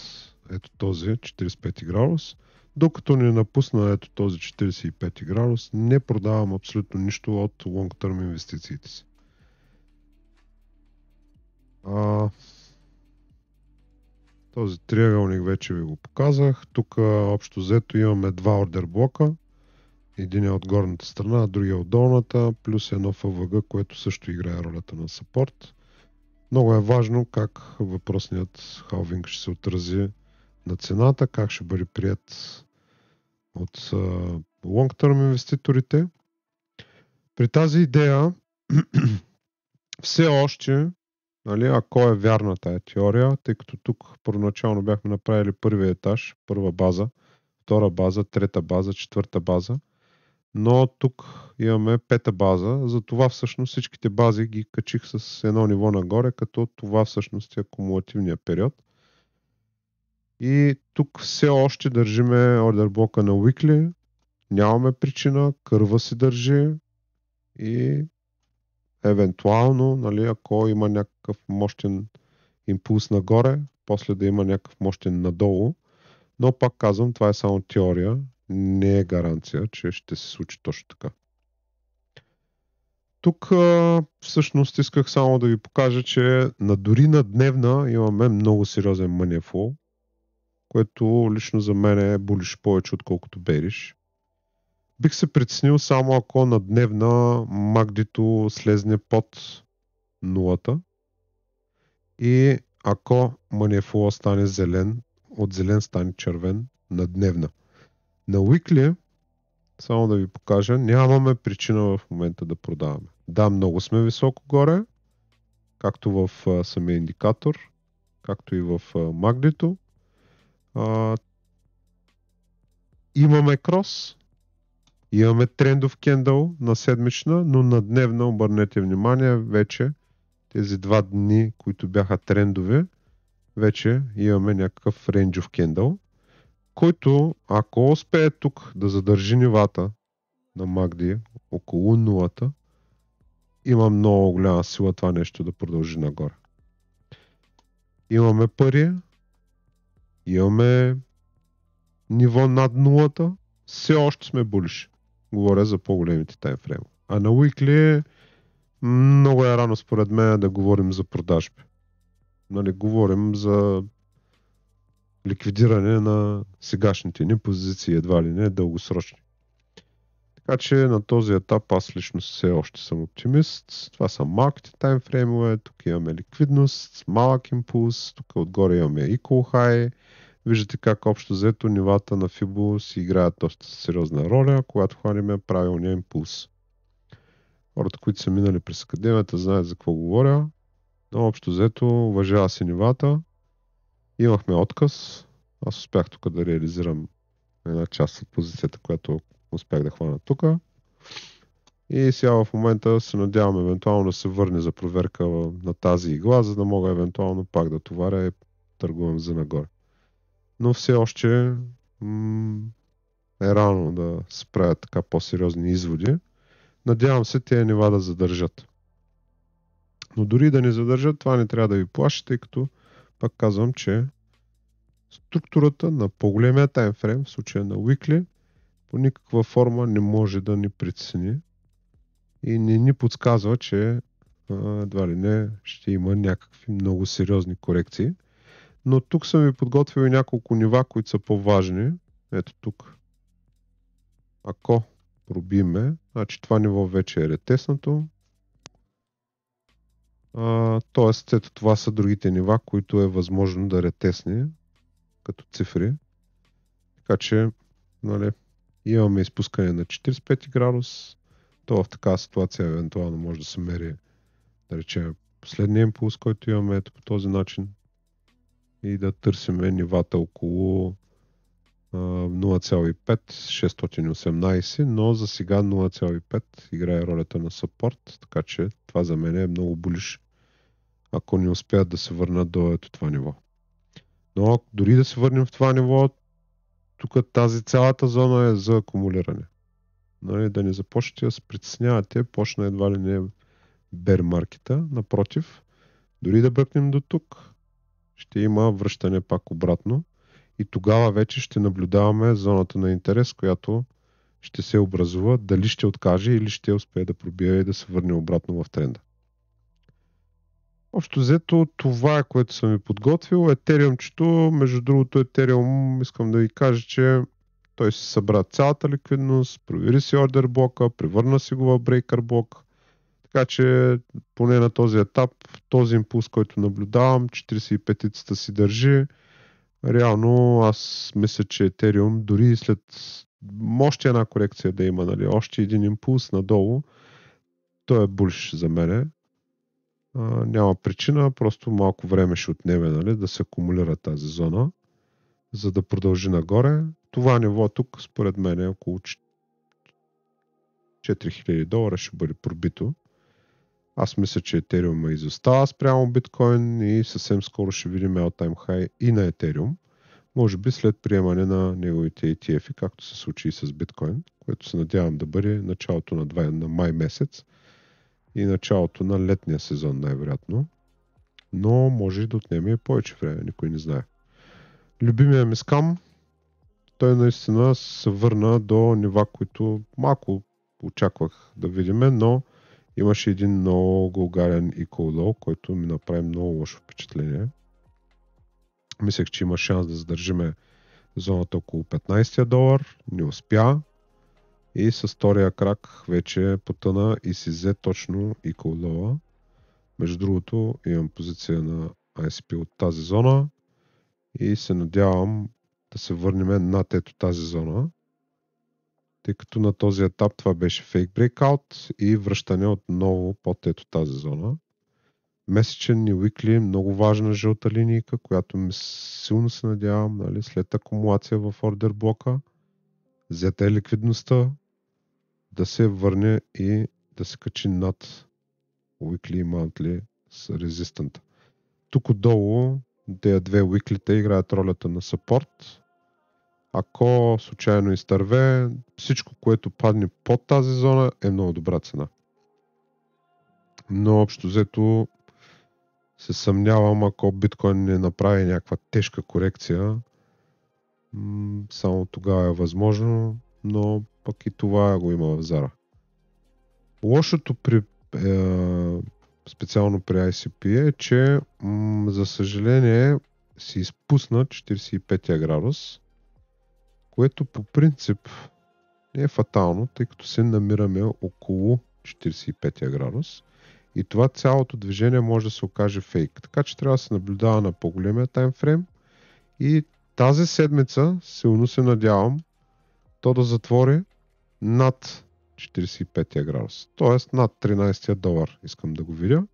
ето този 45 градус. Докато не напусна ето този 45 градус, не продавам абсолютно нищо от long-term инвестициите си. Този триъгълник вече ви го показах. Тук общо взето имаме два ордер блока. Един е от горната страна, другия от долната, плюс едно ФВГ, което също играе ролята на съпорт. Много е важно как въпросният халвинг ще се отрази на цената, как ще бъде прият от long-term инвеститорите. При тази идея все още, нали, ако е вярна тая теория, тъй като тук първоначално бяхме направили първия етаж, първа база, втора база, трета база, четвърта база, но тук имаме пета база, затова всъщност всичките бази ги качих с едно ниво нагоре, като това всъщност е акумулативния период. И тук все още държиме ордер блока на weekly, нямаме причина, кърва си държи и евентуално, нали, ако има някакъв мощен импулс нагоре, после да има някакъв мощен надолу, но пак казвам, това е само теория, не е гаранция, че ще се случи точно така. Тук всъщност исках само да ви покажа, че дори на дневна имаме много сериозен money flow, което лично за мен е булиш повече отколкото бериш. Бих се притеснил само ако на дневна магдито слезне под нулата и ако money flow стане зелен, от зелен стане червен на дневна. На weekly, само да ви покажа, нямаме причина в момента да продаваме. Да, много сме високо горе, както в самия индикатор, както и в магдито. Имаме крос, имаме трендов кендъл на седмична, но на дневна, обърнете внимание, вече тези 2 дни, които бяха трендови, вече имаме някакъв рейнджов кендъл, който ако успее тук да задържи нивата на Магди около нулата, има много голяма сила това нещо да продължи нагоре. Имаме пари, имаме ниво над нулата, все още сме булиш. Говоря за по-големите таймфрейма. А на weekly много е рано според мен да говорим за продажби. Нали, говорим за ликвидиране на сегашните ни позиции, едва ли не дългосрочни. Така че на този етап аз лично все още съм оптимист. Това са малките таймфреймове, тук имаме ликвидност, малък импулс, тук отгоре имаме equal high. Виждате как общо взето нивата на Fibo си играят доста сериозна роля, когато хванем правилния импулс. Хората, които са минали през академията, знаят за какво говоря, но общо взето уважава си нивата. Имахме отказ. Аз успях тук да реализирам една част от позицията, която успях да хвана тук. И сега в момента се надявам евентуално да се върне за проверка на тази игла, за да мога евентуално пак да товаря и търгувам за нагоре. Но все още е рано да се правят така по-сериозни изводи. Надявам се тези нива да задържат. Но дори да не задържат, това не трябва да ви плаши, тъй като пак казвам, че структурата на по-големия таймфрейм, в случая на weekly, по никаква форма не може да ни притесни и не ни подсказва, че едва ли не ще има някакви много сериозни корекции. Но тук съм ви подготвил и няколко нива, които са по-важни. Ето тук. Ако пробиме, значи това ниво вече е ретеснато. Тоест, ето това са другите нива, които е възможно да ретесне като цифри. Така че, нали, имаме изпускане на 45 градус. То в такава ситуация евентуално може да се мери, да речем, последния импулс, който имаме ето по този начин. И да търсиме нивата около 0,5, 618, но за сега 0,5 играе ролята на съпорт, така че това за мен е много булиш, ако не успеят да се върнат до ето това ниво. Но дори да се върнем в това ниво, тук тази цялата зона е за акумулиране. Нали, да не започнете да се притеснявате, почна едва ли не бер маркета, напротив, дори да бръкнем до тук, ще има връщане пак обратно и тогава вече ще наблюдаваме зоната на интерес, която ще се образува, дали ще откаже или ще успее да пробие и да се върне обратно в тренда. Общо взето това е, което съм ви подготвил. Етериумчето, между другото Етериум, искам да ви кажа, че той си събра цялата ликвидност, провери си ордер блока, превърна си го в брейкър блок. Така че поне на този етап, този импулс, който наблюдавам, 45-цата си държи. Реално аз мисля, че Ethereum дори след още една корекция да има, нали, още един импулс надолу, той е булш за мене. Няма причина, просто малко време ще отнеме, нали, да се акумулира тази зона, за да продължи нагоре. Това ниво тук според мен е около $4000 ще бъде пробито. Аз мисля, че Ethereum изостава спрямо биткоин и съвсем скоро ще видим all-time high и на Ethereum. Може би след приемане на неговите ETF, както се случи и с биткоин, което се надявам да бъде началото на май месец и началото на летния сезон най-вероятно. Но може и да отнеме и повече време, никой не знае. Любимия ми скам, той наистина се върна до нива, които малко очаквах да видим, но имаше един много гарен equal low, който ми направи много лошо впечатление. Мислех, че има шанс да задържиме зоната около $15, не успя и с втория крак вече потъна и си взе точно equal low. Между другото имам позиция на ICP от тази зона и се надявам да се върнем над ето тази зона, тъй като на този етап това беше fake breakout и връщане отново под ето тази зона. Месечен и weekly, много важна жълта линийка, която силно се надявам, нали, след акумулация в ордер блока, взета е ликвидността, да се върне и да се качи над weekly и monthly с резистента. Тук отдолу тези две weekly-те играят ролята на support. Ако случайно изтърве, всичко, което падне под тази зона е много добра цена. Но общо взето се съмнявам, ако биткоин не направи някаква тежка корекция, само тогава е възможно, но пък и това го има в Zara. Лошото при специално при ICP е, че за съжаление си изпусна 45 градус, което по принцип не е фатално, тъй като се намираме около 45 градус и това цялото движение може да се окаже фейк. Така че трябва да се наблюдава на по-големия таймфрейм и тази седмица силно се надявам то да затвори над 45 градус, т.е. над $13 искам да го видя.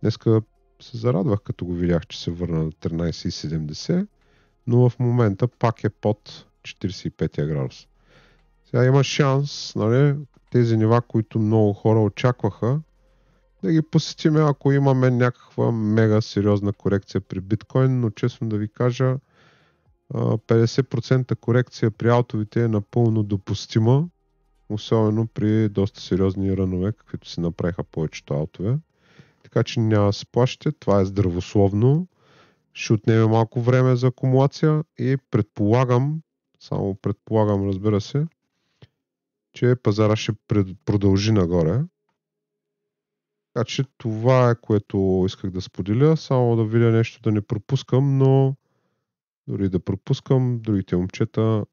Днеска се зарадвах, като го видях, че се върна на 13,70, но в момента пак е под 45 градус. Сега има шанс, нали, тези нива, които много хора очакваха, да ги посетиме, ако имаме някаква мега сериозна корекция при биткоин, но честно да ви кажа, 50% корекция при аутовите е напълно допустима, особено при доста сериозни рънове, каквито се направиха повечето аутове. Така че няма да се плащате, това е здравословно, ще отнеме малко време за акумулация и предполагам, само предполагам, разбира се, че пазара ще продължи нагоре. Така че това е, което исках да споделя, само да видя нещо да не пропускам, но дори да пропускам, другите момчета,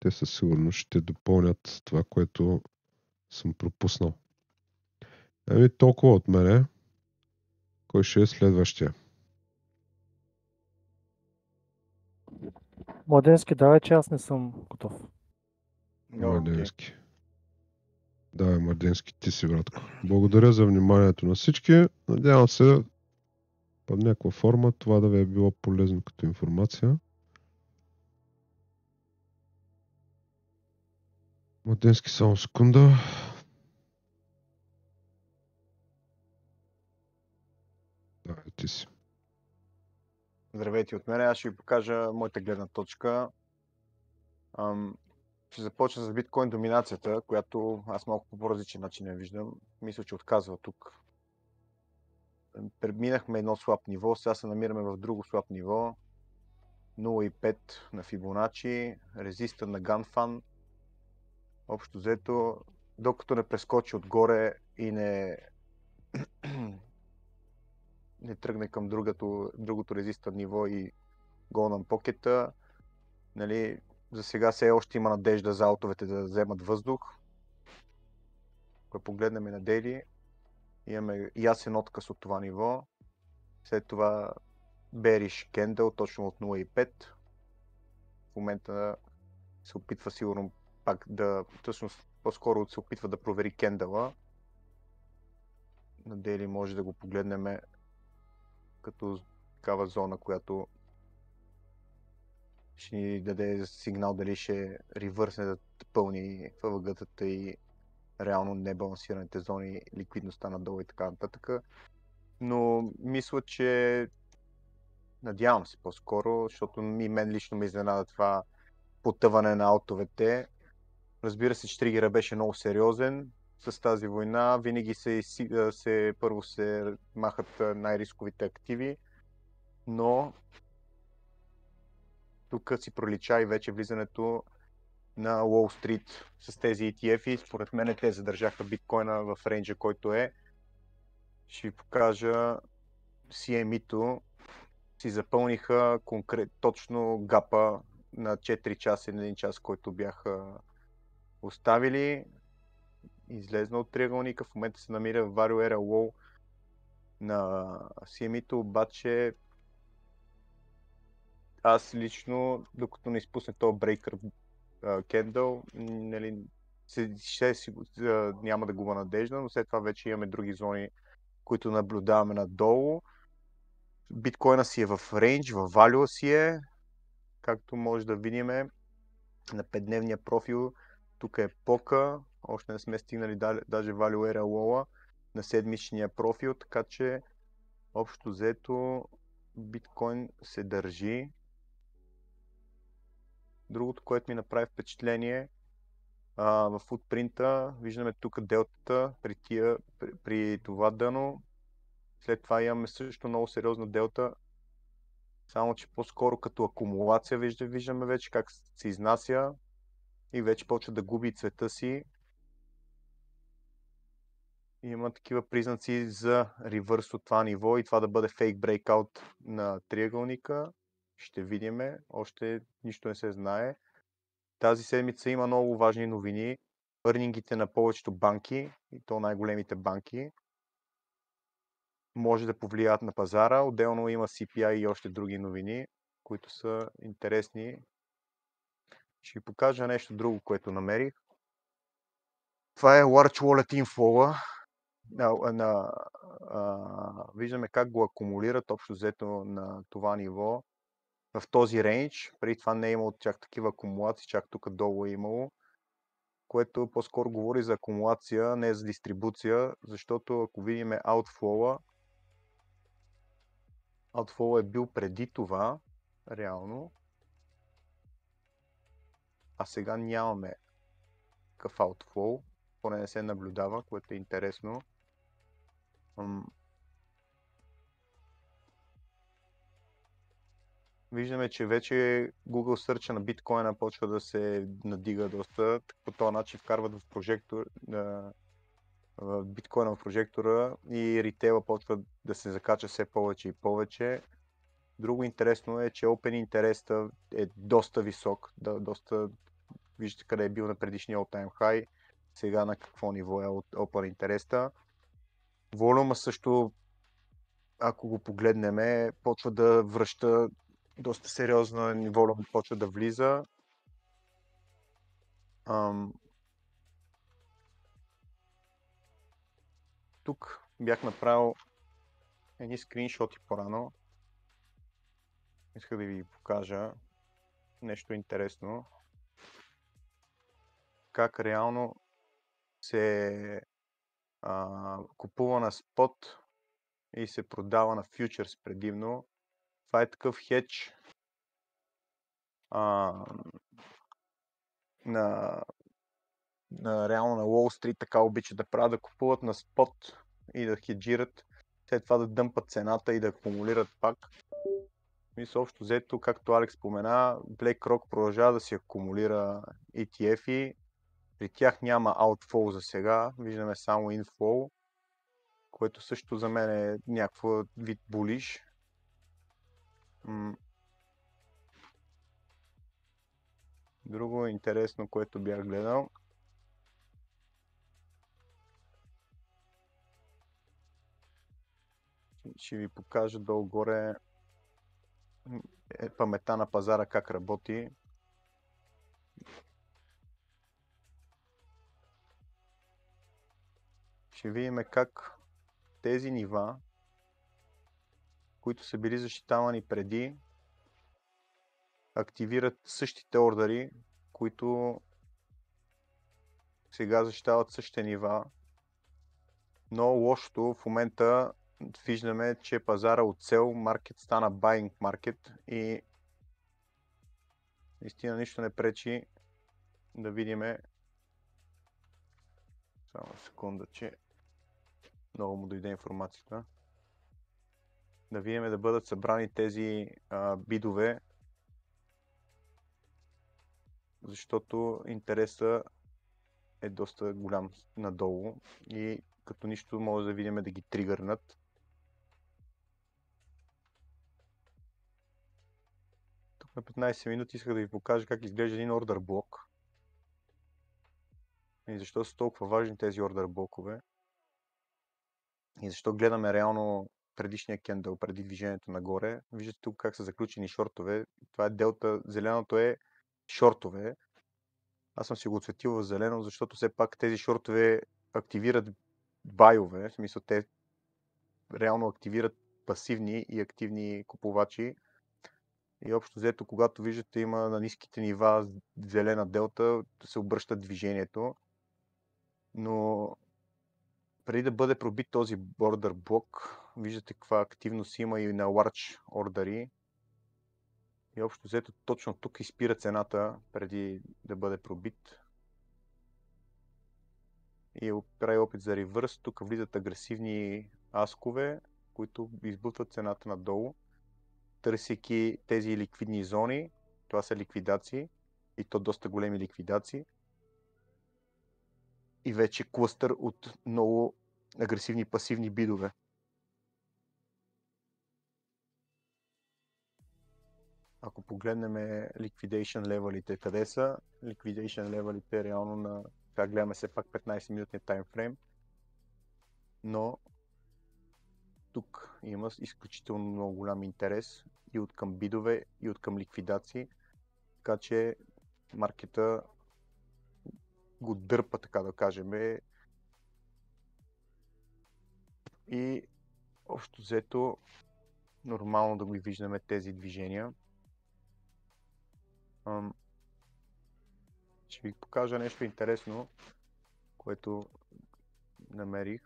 те със сигурност ще допълнят това, което съм пропуснал. Ами толкова от мене. Кой ще е следващия? Младенски, давай, че аз не съм готов. Младенски. Давай, Младенски, ти си, братко. Благодаря за вниманието на всички. Надявам се под някаква форма това да ви е било полезно като информация. Младенски, само секунда. Да, ти си. Здравейте от мен, аз ще ви покажа моята гледна точка. Ще започна с биткоин доминацията, която аз малко по по-различен начин я виждам. Мисля, че отказва тук. Преминахме едно слаб ниво, сега се намираме в друго слаб ниво. 0,5 на Фибоначи, резиста на Ганфан. Общо взето, докато не прескочи отгоре и не тръгне към другото резиста ниво и Golden Pocket, нали, за сега все още има надежда за аутовете да вземат въздух. Ако погледнем на дейли, имаме ясен отказ от това ниво. След това Bearish Candle точно от 0,5. В момента се опитва сигурно пак да, всъщност по-скоро се опитва да провери кендъла. На дейли може да го погледнем като такава зона, която ще ни даде сигнал дали ще ревърсне да пълни ФВГ-тата и реално небалансираните зони, ликвидността надолу и така нататък. Но мисля, че надявам се по-скоро, защото мен лично ме изненада това потъване на аутовете. Разбира се, че тригера беше много сериозен. С тази война винаги първо се махат най-рисковите активи, но тук си пролича и вече влизането на Wall Street с тези ETF-и. Според мен те задържаха биткоина в рейнджа, който е. Ще ви покажа CME-то. Си запълниха точно гапа на 4 часа и на 1 час, който бяха оставили. Излезна от триъгълника, в момента се намира в Value Area Low на CME-то, обаче аз лично, докато не изпусне този брейкър кендъл, нали, няма да губа надежда, но след това вече имаме други зони, които наблюдаваме надолу. Биткоина си е в рейндж, в value си е, както може да видим на 5-дневния профил. Тук е пока, още не сме стигнали даже value area low на седмичния профил, така че общо взето биткоин се държи. Другото, което ми направи впечатление, в футпринта виждаме тук делтата при това дъно. След това имаме също много сериозна делта, само че по-скоро като акумулация виждаме вече как се изнася и вече почва да губи цвета си. Има такива признаци за ревърс от това ниво и това да бъде фейк брейкаут на триъгълника. Ще видим, още нищо не се знае. Тази седмица има много важни новини.Ърнингите на повечето банки, и то най-големите банки, може да повлияят на пазара. Отделно има CPI и още други новини, които са интересни. Ще ви покажа нещо друго, което намерих. Това е Large Wallet Inflow. Виждаме как го акумулират общо взето на това ниво. В този рейндж, преди това не е имало чак такива акумулации, чак тук долу е имало, което по-скоро говори за акумулация, не за дистрибуция, защото ако видим outflow е бил преди това, реално, а сега нямаме такъв outflow, поне не се наблюдава, което е интересно. Виждаме, че вече Google Search на биткоина почва да се надига доста. По този начин вкарват в прожектор в биткоина в прожектора и ритейла почва да се закача все повече и повече. Друго интересно е, че Open Interest е доста висок. Доста, виждате къде е бил на предишния all-time high. Сега на какво ниво е от Open Interest. Волюма също, ако го погледнем, почва да връща доста сериозно ниво, почва да влиза. Тук бях направил едни скриншоти по-рано. Исках да ви покажа нещо интересно. Как реално се купува на спот и се продава на фьючерс предимно. Това е такъв хедж реално на Wall Street, така обичат да правят, да купуват на спот и да хеджират, след това да дъмпат цената и да акумулират пак. Мисля, общо взето, както Алекс спомена, BlackRock продължава да си акумулира ETF-и. При тях няма outflow за сега, виждаме само inflow, което също за мен е някаква вид булиш. Друго интересно, което бях гледал. Ще ви покажа долу-горе паметта на пазара как работи. Ще видим как тези нива, които са били защитавани преди, активират същите ордери, които сега защитават същите нива, но лошото в момента виждаме, че пазара от sell market стана buying market и наистина нищо не пречи да видиме. Само секунда, че много му дойде информацията. Да видим да бъдат събрани тези бидове, защото интересът е доста голям надолу и като нищо може да видим да ги тригърнат. Тук на 15 минути исках да ви покажа как изглежда един ордер блок и защо са толкова важни тези ордер блокове и защо гледаме реално предишния кендъл, преди движението нагоре. Виждате тук как са заключени шортове. Това е делта, зеленото е шортове. Аз съм си го отсветил в зелено, защото все пак тези шортове активират байове, в смисъл те реално активират пасивни и активни купувачи. И общо взето, когато виждате има на ниските нива зелена делта, се обръща движението. Но преди да бъде пробит този бордър блок, виждате каква активност има и на large ордери. И общо взето точно тук изпира цената преди да бъде пробит. И прави опит за ревърс. Тук влизат агресивни аскове, които избутват цената надолу, търсейки тези ликвидни зони. Това са ликвидации и то доста големи ликвидации. И вече клъстър от много агресивни пасивни бидове. Ако погледнем liquidation левелите, къде са? Liquidation левелите реално на... Сега гледаме все пак 15-минутния таймфрейм. Но тук има изключително много голям интерес и от към бидове, и от към ликвидации. Така че маркета го дърпа, така да кажем. И общо взето нормално да го виждаме тези движения. Ще ви покажа нещо интересно, което намерих.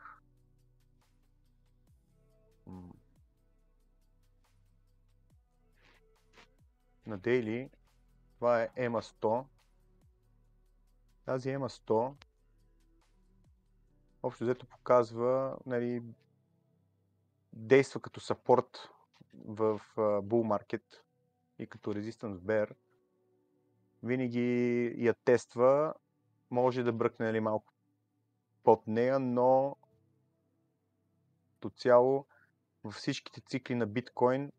На Daily това е EMA 100. Тази EMA 100 общо взето показва, нали, действа като сапорт в bull market и като resistance bear. Винаги я тества, може да бръкне, нали, малко под нея, но като цяло във всичките цикли на биткоин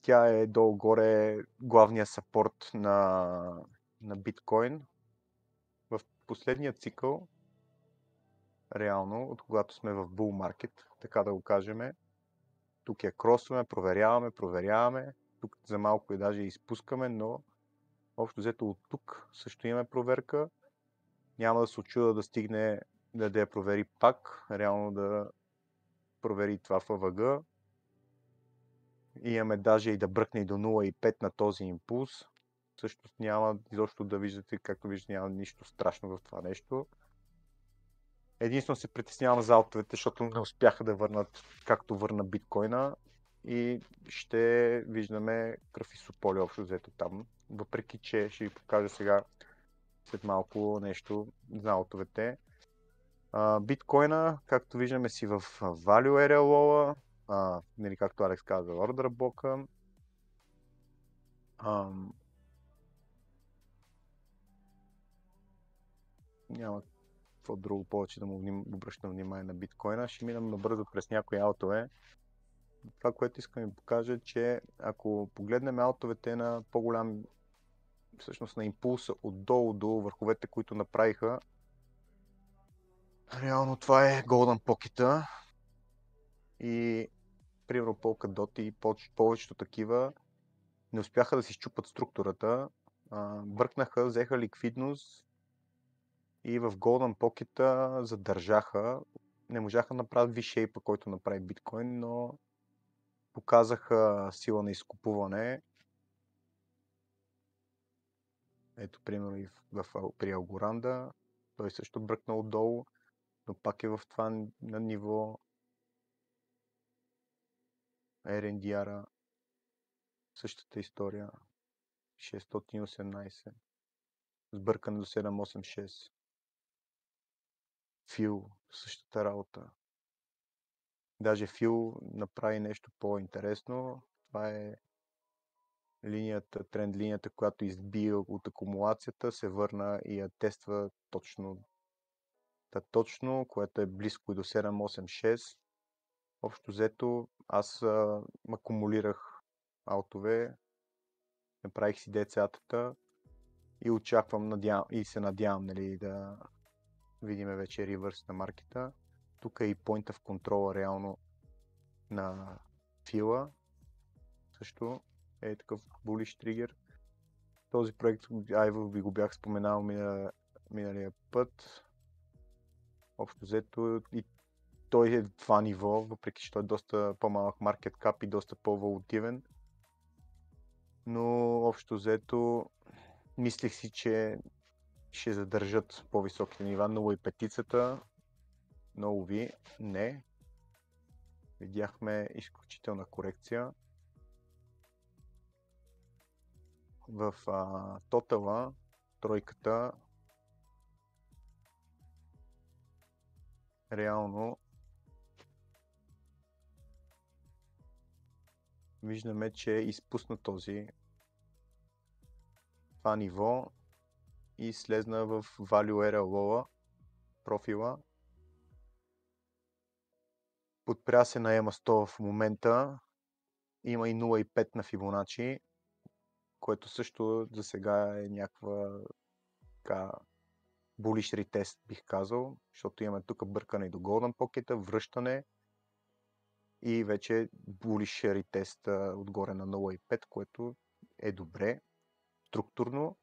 тя е долу-горе главният сапорт на биткоин. В последния цикъл, реално, от когато сме в bull market, така да го кажем, тук я кросваме, проверяваме, тук за малко и даже изпускаме, но общо взето от тук също имаме проверка. Няма да се очуда да стигне да я провери пак, реално да провери това ФВГ. Имаме даже и да бръкне и до 0,5 на този импулс. Също няма изобщо да виждате, както виждате, няма нищо страшно в това нещо. Единствено се притеснявам за алтовете, защото не успяха да върнат както върна биткоина и ще виждаме кръв и сополи общо взето там. Въпреки че ще ви покажа сега след малко нещо за алтовете. Биткоина, както виждаме, си в Value Area Low, нали, както Алекс каза, ордер блока. Няма какво друго повече да му обръщам внимание на биткоина. Ще минам набързо през някои аутове. Това, което искам да ви покажа е, че ако погледнем аутовете на по-голям, всъщност на импулса отдолу до върховете, които направиха, реално това е Golden Pocket и примерно Polkadot и повечето такива не успяха да си счупат структурата, бъркнаха, взеха ликвидност и в Golden Pocket задържаха. Не можаха да направят V-shape, който направи биткоин, но показаха сила на изкупуване. Ето примерно и при Algorand. той също бръкна отдолу, но пак е в това на ниво RNDR-а. Същата история. 618. Сбъркане до 786. Фил, същата работа. Даже Фил направи нещо по-интересно. Това е тренд линията, която изби от акумулацията, се върна и я тества точно, което е близко и до 786. Общо взето, аз акумулирах аутове, направих си DCA-тата и очаквам, и се надявам, нали, да видим вече ревърс на маркета. Тук е и point of control реално на фила. Също е такъв bullish тригер. Този проект, Айво ви го бях споменал миналия път. Общо взето и той е това ниво, въпреки че той е доста по-малък market cap и доста по-волативен. Но общо взето мислех си, че ще задържат по-високите нива, но и петицата, много ви, не. Видяхме изключителна корекция. В тотала, тройката, реално виждаме, че е изпусна това ниво и слезна в Value Area Low профила. Подпря се на EMA 100 в момента. Има и 0,5 на Fibonacci, което също за сега е някаква така bullish retest, бих казал, защото имаме тук бъркане до Golden Pocket, връщане и вече bullish retest отгоре на 0,5, което е добре структурно.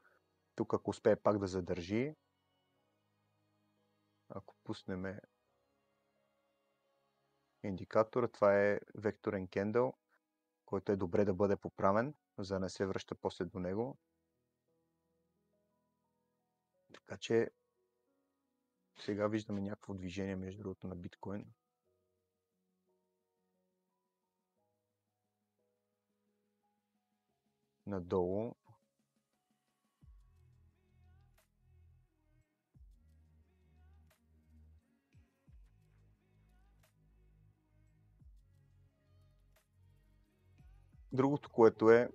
Тук ако успее пак да задържи, ако пуснем индикатора, това е векторен кендъл, който е добре да бъде поправен, за да не се връща после до него. Така че сега виждаме някакво движение между другото на биткоин. Надолу. Другото, което е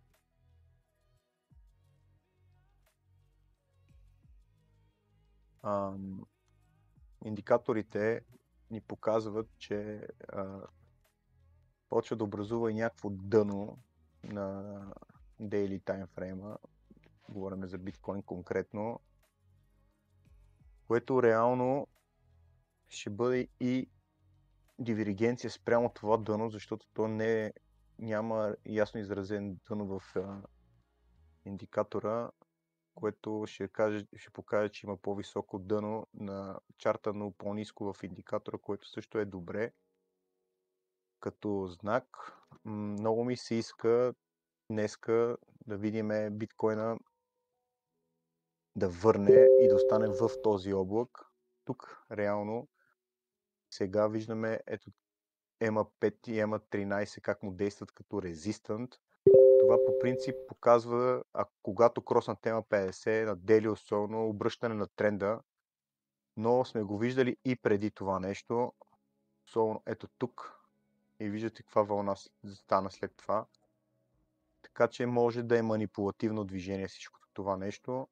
индикаторите ни показват, че почва да образува и някакво дъно на daily time frame. Говорим за биткоин конкретно, което реално ще бъде и дивергенция спрямо това дъно, защото то няма ясно изразен дъно в индикатора, което ще покаже, че има по-високо дъно на чарта, но по-ниско в индикатора, което също е добре като знак. Много ми се иска днеска да видим биткоина да върне и да остане в този облак. Тук реално сега виждаме ето EMA 5 и EMA 13 как му действат като резистант. Това по принцип показва, когато кроснат EMA 50 на дели особено, обръщане на тренда, но сме го виждали и преди това нещо. Особено ето тук и виждате каква вълна стана след това. Така че може да е манипулативно движение всичкото това нещо.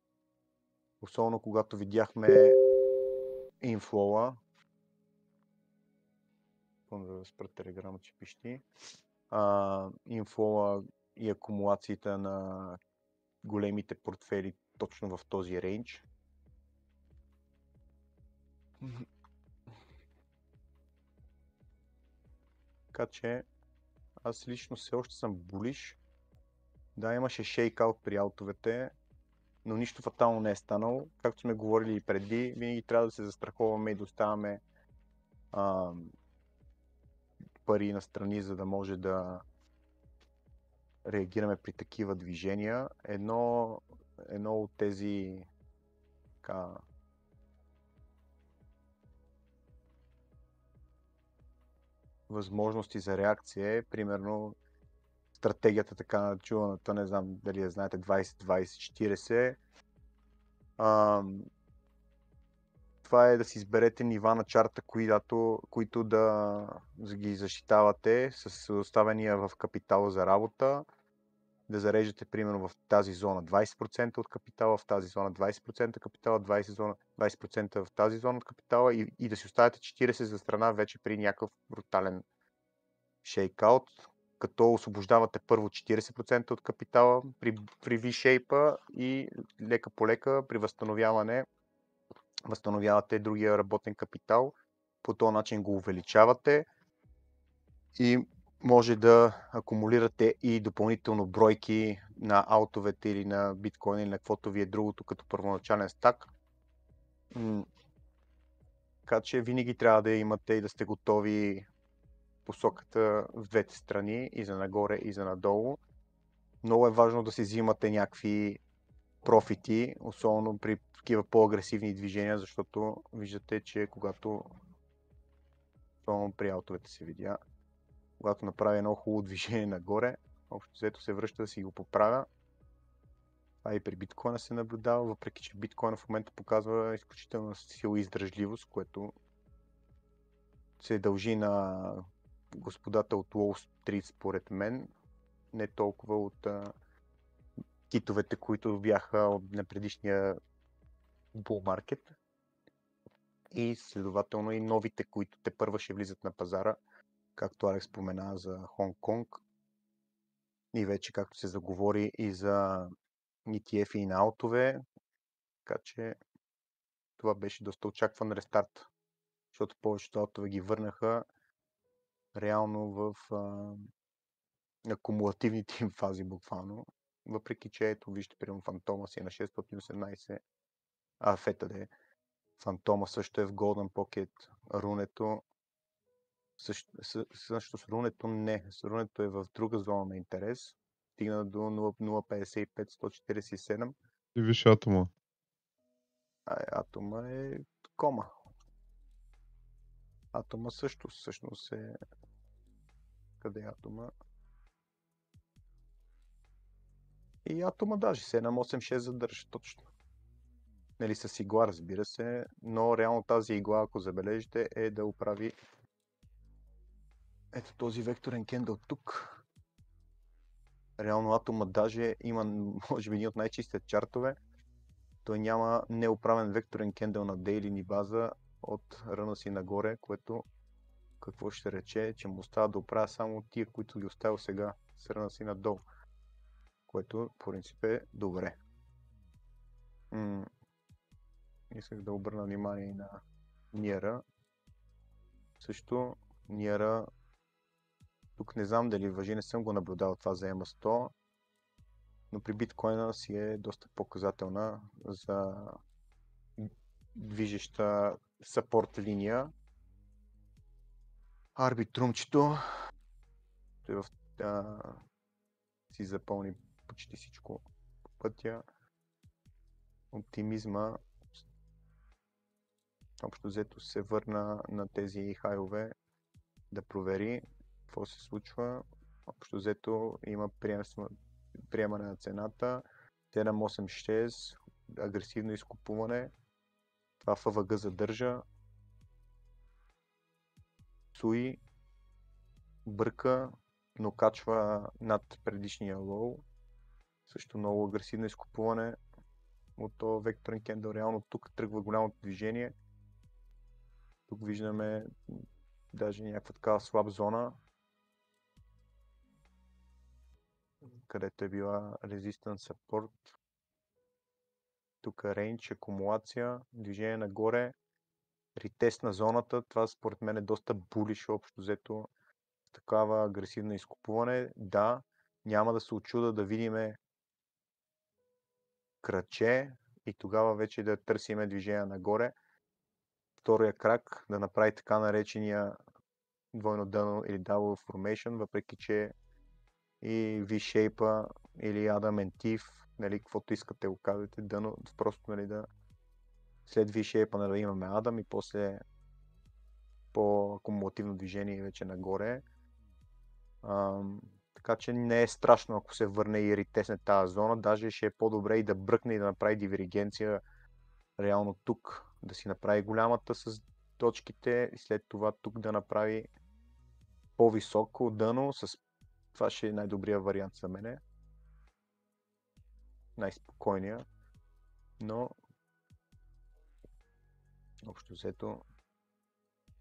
Особено когато видяхме инфлоа. Да спра телеграма, че пищи. Инфлоа и акумулациите на големите портфели точно в този рейндж. Така че аз лично все още съм булиш. Да, имаше шейкаут при аутовете, но нищо фатално не е станало. Както сме говорили и преди, винаги трябва да се застраховаме и да оставяме пари настрани, за да може да реагираме при такива движения. Едно от тези възможности за реакция е, примерно, стратегията така чуваната, не знам дали я знаете, 20-20-40. Това е да си изберете нива на чарта, които да ги защитавате с оставения в капитала за работа, да зареждате примерно в тази зона 20% от капитала, в тази зона 20% капитала, 20% в тази зона от капитала и да си оставяте 40% за страна вече при някакъв брутален шейкаут, като освобождавате първо 40% от капитала при V-shape и лека по лека при възстановявате другия работен капитал, по този начин го увеличавате и може да акумулирате и допълнително бройки на аутовете или на биткоин или на каквото ви е другото като първоначален стак. Така че винаги трябва да имате и да сте готови посоката в двете страни, и за нагоре, и за надолу. Много е важно да си взимате някакви профити, особено при такива по-агресивни движения, защото виждате, че когато особено при аутовете се видя, когато направи едно хубаво движение нагоре, общо взето се връща да си го поправя. А и при биткоина се наблюдава, въпреки че биткоина в момента показва изключителна сила и издръжливост, което се дължи на господата от Wall Street, според мен, не толкова от китовете, които бяха на предишния bull market и следователно и новите, които те първа ще влизат на пазара, както Алекс спомена за Хонг Конг и вече както се заговори и за ETF и на аутове, така че това беше доста очакван рестарт, защото повечето аутове ги върнаха реално в акумулативните им фази буквално, въпреки че ето вижте, примерно Фантома си е на 618, Фета де Фантома също е в Golden Pocket, Рунето също с Рунето не, с Рунето е в друга зона на интерес, стигна до 0.55-147. И виж атома. Атома е кома. Атома също всъщност е... Къде е атома? И атома даже 786 задържа точно. Нали, с игла, разбира се, но реално тази игла, ако забележите, е да оправи ето този векторен кендъл тук. Реално атома даже има, може би, един от най-чистите чартове. Той няма неоправен векторен кендъл на дейли база от ръна си нагоре, което какво ще рече, че му остава да оправя само тия, които ги оставил сега с ръна си надолу. Което, по принцип, е добре. Исках да обърна внимание и на Ниера. Също Ниера, тук не знам дали въжи, не съм го наблюдал това за EMA100, но при биткоина си е доста показателна за движеща сапорт линия. Арбитрумчето си запълни почти всичко по пътя. Оптимизма общо взето се върна на тези хайове да провери какво се случва. Общо взето има приемане на цената. 786, агресивно изкупуване. Това ФВГ задържа. Суи бърка, но качва над предишния лоу. Също много агресивно изкупуване от този векторен кендъл. Реално тук тръгва голямото движение. Тук виждаме даже някаква такава слаб зона, където е била Resistance Support. Тук range, акумулация, движение нагоре, ретест на зоната. Това според мен е доста булиш общо взето. Такава агресивно изкупуване. Да, няма да се очуда да видиме краче и тогава вече да търсиме движение нагоре. Втория крак да направи така наречения двойно дъно или double formation, въпреки че и V-shape или Adam and Thief, нали, каквото искате го казвате, дъно, просто нали, да след V-shape да имаме Adam и после по-акумулативно движение вече нагоре. Така че не е страшно, ако се върне и ретесне тази зона. Даже ще е по-добре и да бръкне и да направи дивергенция реално тук. Да си направи голямата с точките и след това тук да направи по-високо дъно. Това ще е най-добрият вариант за мене. Най-спокойния. Но общо взето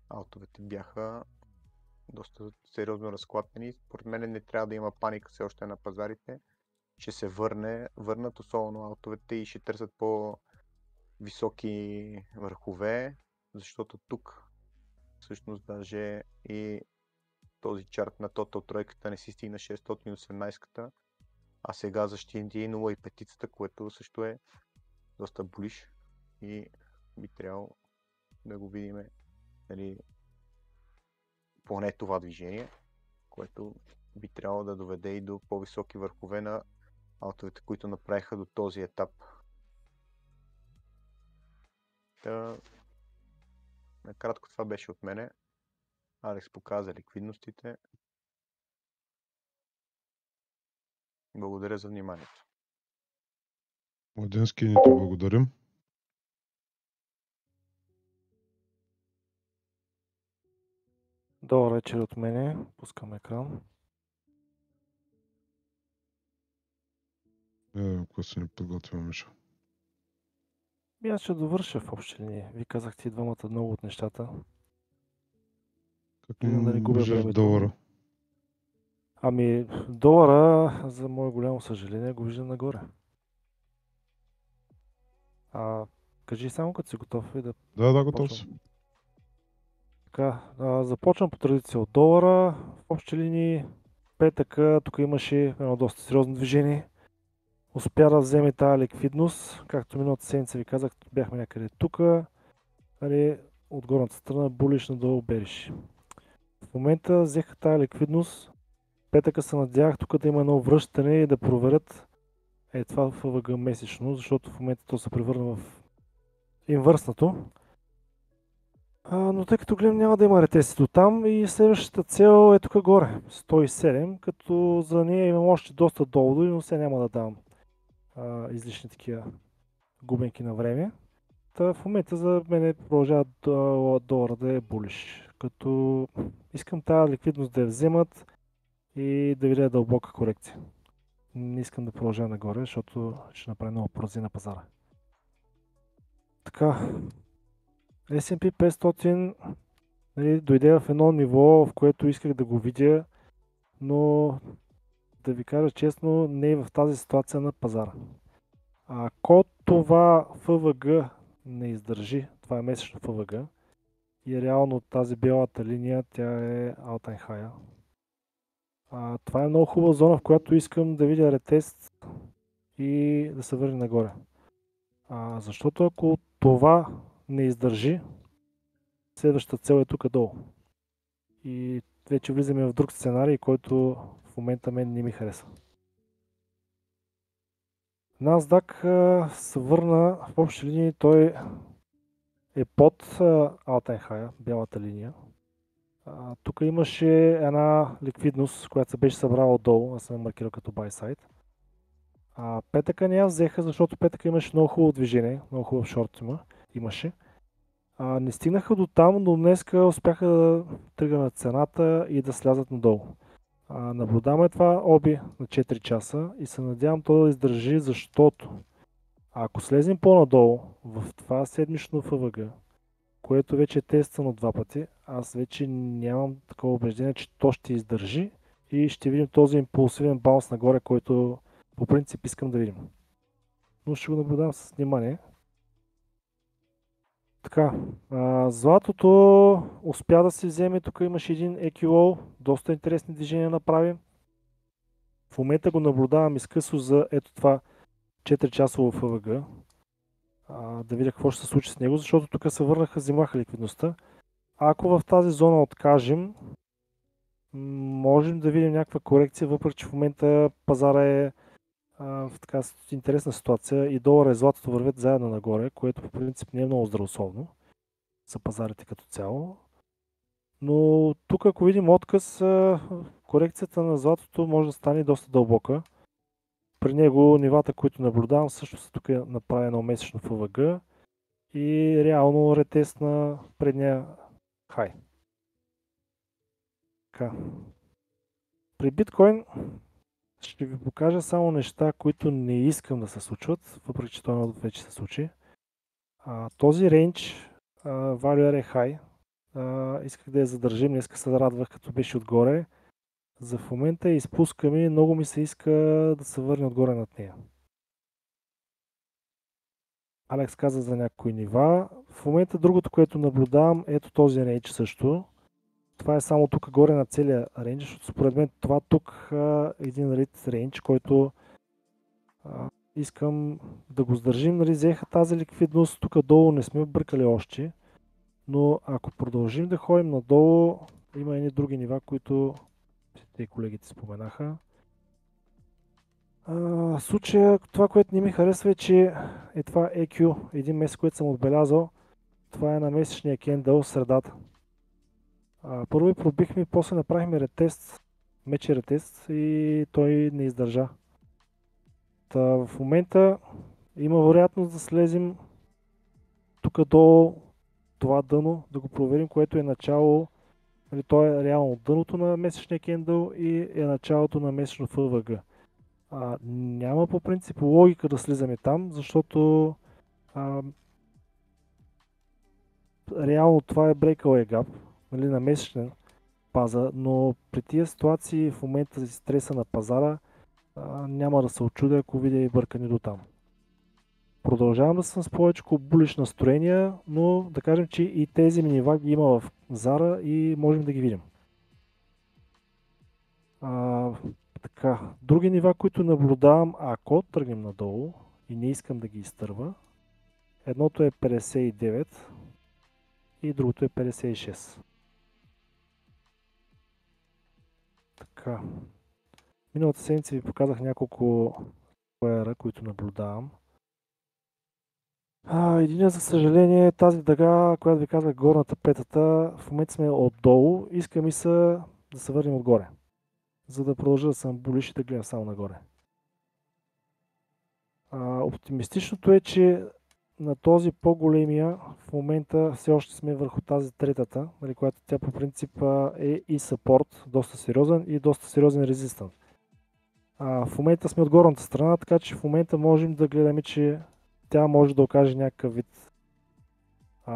аутовете бяха доста сериозно разклатени. Според мен не трябва да има паника все още на пазарите. Ще се върнат особено аутовете и ще търсят по-високи върхове, защото тук всъщност даже и този чарт на Total тройката не си стигна 618-ката, а сега защити 0,5-цата, което също е доста булиш и би трябвало да го видим, нали, поне това движение, което би трябвало да доведе и до по-високи върхове на аутовете, които направиха до този етап. Накратко това беше от мене. Алекс показа ликвидностите. Благодаря за вниманието. Младенски, ни ти благодарим. Добър вечер от мене. Пускам екран. Ако се не подготвя, Миша. Аз ще довърша в общи линии. Вие казахте и двамата много от нещата. Как Да не губя виждаш времето. долара? Ами, долара, за мое голямо съжаление, го виждам нагоре. Кажи само като си готов и да Да, готов си. почвам. Така, започвам по традиция от долара. В общи линии, петъка, тук имаше едно доста сериозно движение. Успя да вземе тази ликвидност. Както миналата седмица ви казах, бяхме някъде тук. Нали, от горната страна булиш надолу бериш. В момента взеха тази ликвидност. Петъка се надявах тук да има едно връщане и да проверят това в ФВГ месечно, защото в момента то се превърна в инвърснато. Но тъй като гледам няма да има ретеси до там и следващата цел е тук горе, 107, като за нея имам още доста долу, но сега няма да дам излишни такива губенки на време. В момента за мен продължава долара да е булиш, като искам тази ликвидност да я вземат и да видя дълбока корекция. Не искам да продължа нагоре, защото ще направя много порази на пазара. Така, S&P 500 нали, дойде в едно ниво, в което исках да го видя, но да ви кажа честно, не е в тази ситуация на пазара. Ако това ФВГ не издържи, това е месечно ФВГ, и реално тази бялата линия, тя е all-time high. Това е много хубава зона, в която искам да видя ретест и да се върне нагоре. Защото ако това не издържи, следващата цел е тук долу. И вече влизаме в друг сценарий, който в момента мен не ми хареса. NASDAQ се върна в общи линии, той е под all-time high, бялата линия. Тук имаше една ликвидност, която се беше събрала отдолу, аз съм маркирал като buy side. Петъка не я взеха, защото петъка имаше много хубаво движение, много хубав шорт имаше. Не стигнаха до там, но днеска успяха да тръгнат цената и да слязат надолу. Наблюдаваме това оби на 4 часа и се надявам то да издържи, защото ако слезем по-надолу в това седмично ФВГ, което вече е тествано 2 пъти, аз вече нямам такова убеждение, че то ще издържи и ще видим този импулсивен баунс нагоре, който по принцип искам да видим. Но ще го наблюдавам с внимание. Така, златото успя да се вземе, тук имаше един EQO, доста интересни движения направи. В момента го наблюдавам изкъсо за ето това 4-часово ФВГ. Да видя какво ще се случи с него, защото тук се върнаха, взимаха ликвидността. Ако в тази зона откажем, можем да видим някаква корекция, въпреки че в момента пазара е в така интересна ситуация и долара и златото вървят заедно нагоре, което по принцип не е много здравословно за пазарите като цяло. Но тук, ако видим отказ, корекцията на златото може да стане доста дълбока. При него нивата, които наблюдавам, също са тук направено месечно ФВГ и реално ретест на предния хай. Така. При биткоин ще ви покажа само неща, които не искам да се случват, въпреки че той вече се случи. Този рейндж, Value Area High, исках да я задържим, днеска се радвах като беше отгоре. За в момента я изпускам и много ми се иска да се върне отгоре над нея. Алекс каза за някои нива. В момента другото, което наблюдавам, ето този рейндж също. Това е само тук горе на целия рейндж, защото според мен това тук е един рейд рейндж, който искам да го сдържим. Нали, взеха тази ликвидност, тук долу не сме бъркали още, но ако продължим да ходим надолу, има едни други нива, които те колегите споменаха. В случая това, което не ми харесва е, че е това EQ, един месец, който съм отбелязал. Това е на месечния кендъл, средата. Първо и пробихме, после направихме ретест, мече ретест и той не издържа. В момента има вероятност да слезем тук долу това дъно, да го проверим, което е начало, нали, то е реално дъното на месечния кендъл и е началото на месечно ФВГ. Няма по принцип логика да слизаме там, защото реално това е breakaway gap, нали, на месечна база, но при тия ситуации в момента за стреса на пазара няма да се очудя, ако видя и бъркани до там. Продължавам да съм с повече булиш настроения, но да кажем, че и тези нива ги има в Zara и можем да ги видим. Така, други нива, които наблюдавам, ако тръгнем надолу и не искам да ги изтърва, едното е 59 и другото е 56. Така. Миналата седмица ви показах няколко плеера, които наблюдавам. Единия, за съжаление, тази дъга, която ви казах, горната петата, в момента сме отдолу. Иска ми се да се върнем отгоре, за да продължа да съм булиш и да гледам само нагоре. Оптимистичното е, че на този по-големия в момента все още сме върху тази третата, нали, която тя по принцип е и съпорт, доста сериозен и доста сериозен резистант. В момента сме от горната страна, така че в момента можем да гледаме, че тя може да окаже някакъв вид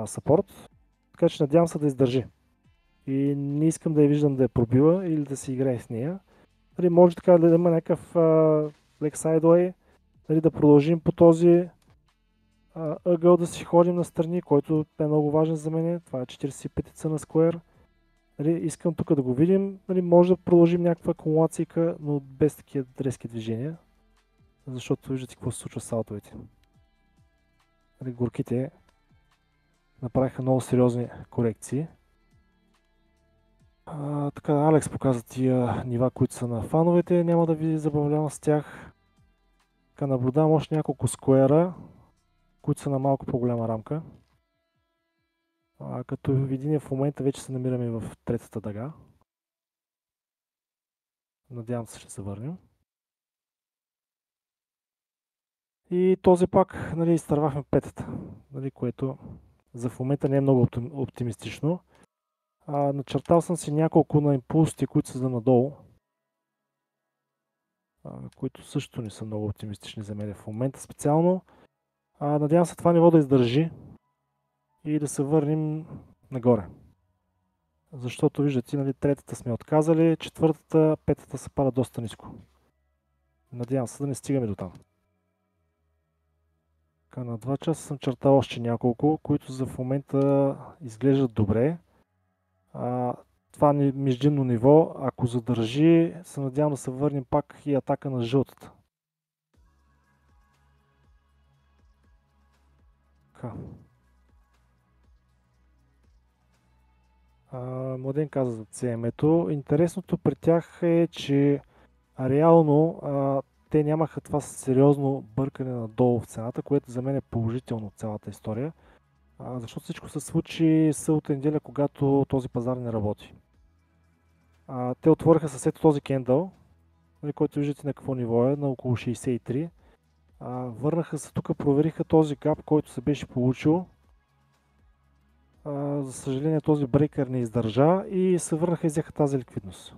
съпорт, така че надявам се да издържи. И не искам да я виждам да я пробива или да се играе с нея. Нали, може така да има някакъв лек сайдвей, нали, да продължим по този ъгъл да си ходим настрани, който е много важен за мен. Това е 45-ца на Square. Нали, искам тук да го видим. Нали, може да продължим някаква акумулация, но без такива резки движения. Защото виждате какво се случва с салтовете. Нали, горките направиха много сериозни корекции. Така, Алекс показа тия нива, които са на фановете. Няма да ви забавлявам с тях. Така, наблюдавам още няколко скуера, които са на малко по-голяма рамка. Като един в момента вече се намираме в третата дъга. Надявам се, ще се върнем. И този пак, нали, изтървахме петата, нали, което за в момента не е много оптимистично. Начертал съм си няколко на импулсите, които са за надолу, които също не са много оптимистични за мен в момента специално. Надявам се това ниво да издържи и да се върнем нагоре. Защото виждате, нали, третата сме отказали, четвъртата, петата се пада доста ниско. Надявам се да не стигаме до там. На 2 часа съм чертал още няколко, които за в момента изглеждат добре. Това междинно ниво, ако задържи, се надявам да се върнем пак и атака на жълтата. Младен каза за CM-ето. Интересното при тях е, че реално те нямаха това сериозно бъркане надолу в цената, което за мен е положително от цялата история. Защото всичко се случи събота и неделя, когато този пазар не работи. Те отвориха с ето този кендъл, който виждате на какво ниво е, на около 63. Върнаха се тук, провериха този гап, който се беше получил. За съжаление този брейкър не издържа и се върнаха и взеха тази ликвидност.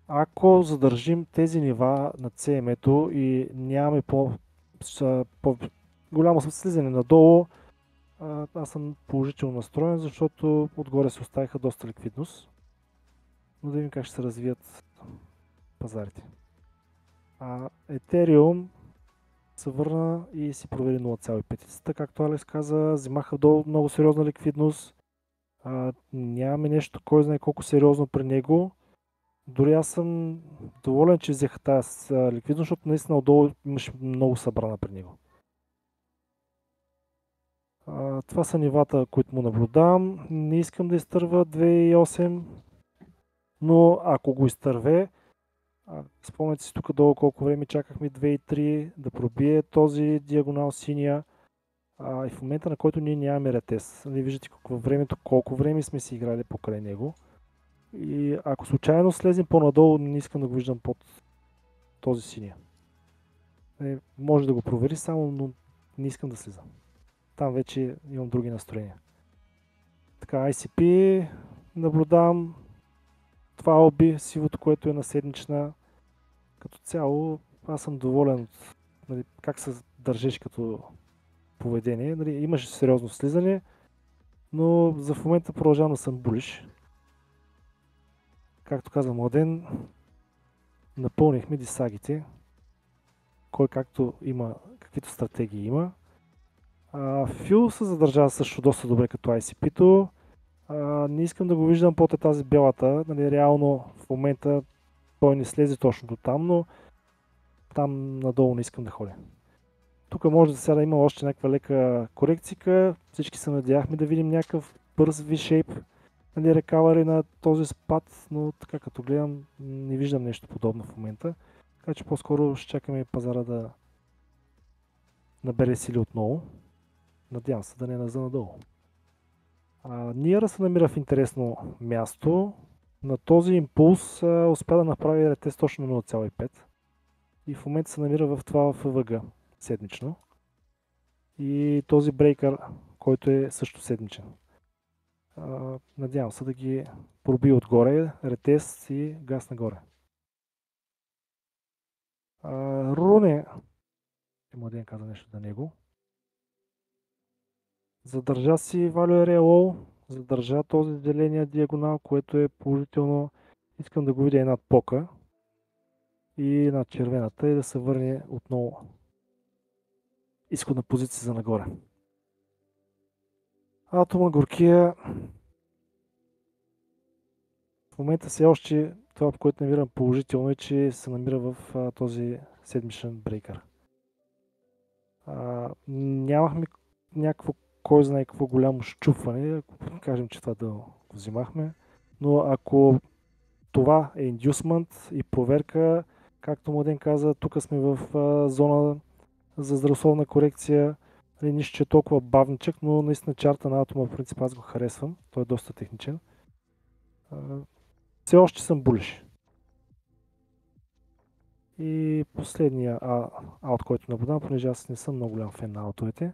Ако задържим тези нива на CME-то и нямаме по-голямо слизане надолу, аз съм положително настроен, защото отгоре се оставиха доста ликвидност. Но да видим как ще се развият пазарите. Ethereum се върна и си провери 0,5. Както Алекс каза, взимаха долу много сериозна ликвидност. Нямаме нещо, кой знае колко сериозно при него. Дори аз съм доволен, че взеха тази ликвидност, защото наистина отдолу имаше много събрана при него. Това са нивата, които му наблюдавам. Не искам да изтърва 2,8, но ако го изтърве, спомняте си тук долу колко време чакахме 2,3 да пробие този диагонал синия. И в момента, на който ние нямаме ретест, виждате колко време сме си играли покрай него. И ако случайно слезем по-надолу, не искам да го виждам под този синия. Може да го провери само, но не искам да слизам. Там вече имам други настроения. Така, ICP наблюдавам. Това OB, сивото, което е на седмична. Като цяло, аз съм доволен от как се държиш като поведение. Имаше сериозно слизане, но за в момента продължавам да съм булиш. Както каза Младен, напълнихме дисагите. Кой както има, каквито стратегии има. Фил се задържава също доста добре като ICP-то. Не искам да го виждам под тази бялата. Реално в момента той не слезе точно до там, но там надолу не искам да ходя. Тук може да сега да има още някаква лека корекцика. Всички се надявахме да видим някакъв бърз V-shape, рекавари на този спад, но така като гледам не виждам нещо подобно в момента. Така че по-скоро ще чакаме пазара да набере сили отново. Надявам се да не наза надолу. Ниера се намира в интересно място. На този импулс успя да направи ретест точно на 0,5 и в момента се намира в това ФВГ седмично. И този брейкър, който е също седмичен. Надявам се да ги проби отгоре, ретест и газ нагоре. Руне, Младен каза нещо за него. Задържа си Value Area Low, задържа този зеления диагонал, което е положително. Искам да го видя и над пока и над червената и да се върне отново изходна позиция за нагоре. Атома горкия в момента все още това, което намирам положително е, че се намира в този седмичен брейкър. Нямахме някакво кой знае какво голямо щупване, ако кажем, че това да го взимахме, но ако това е индюсмент и проверка, както Младен каза, тук сме в зона за здравословна корекция, нищо, че е толкова бавничък, но наистина чарта на Атома в принцип аз го харесвам, той е доста техничен. Все още съм булиш. И последния аут, който наблюдавам, понеже аз не съм много голям фен на аутовете.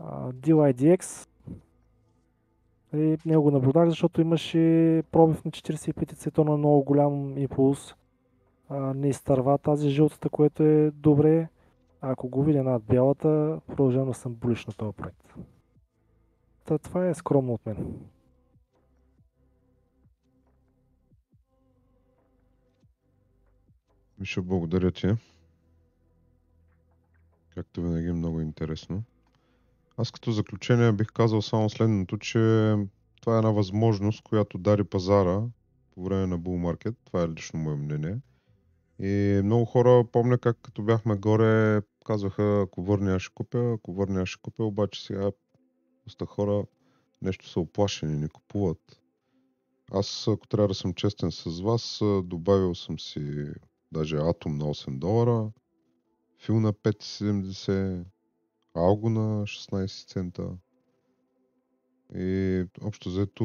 DYDX. И него го наблюдах, защото имаше пробив на 45 цветона, много голям импулс. Не изтърва тази жълтата, което е добре. Ако го видя над бялата, продължавам да съм булиш на този проект. Това е скромно от мен. Миша, благодаря ти. Както винаги, много интересно. Аз като заключение бих казал само следното, че това е една възможност, която дари пазара по време на Bull Market. Това е лично мое мнение. И много хора помня как като бяхме горе, казваха, ако върня ще купя, обаче сега доста хора нещо са оплашени, не купуват. Аз, ако трябва да съм честен с вас, добавил съм си даже Атом на $8, Фил на 5,70, Алго на 16 цента. И общо взето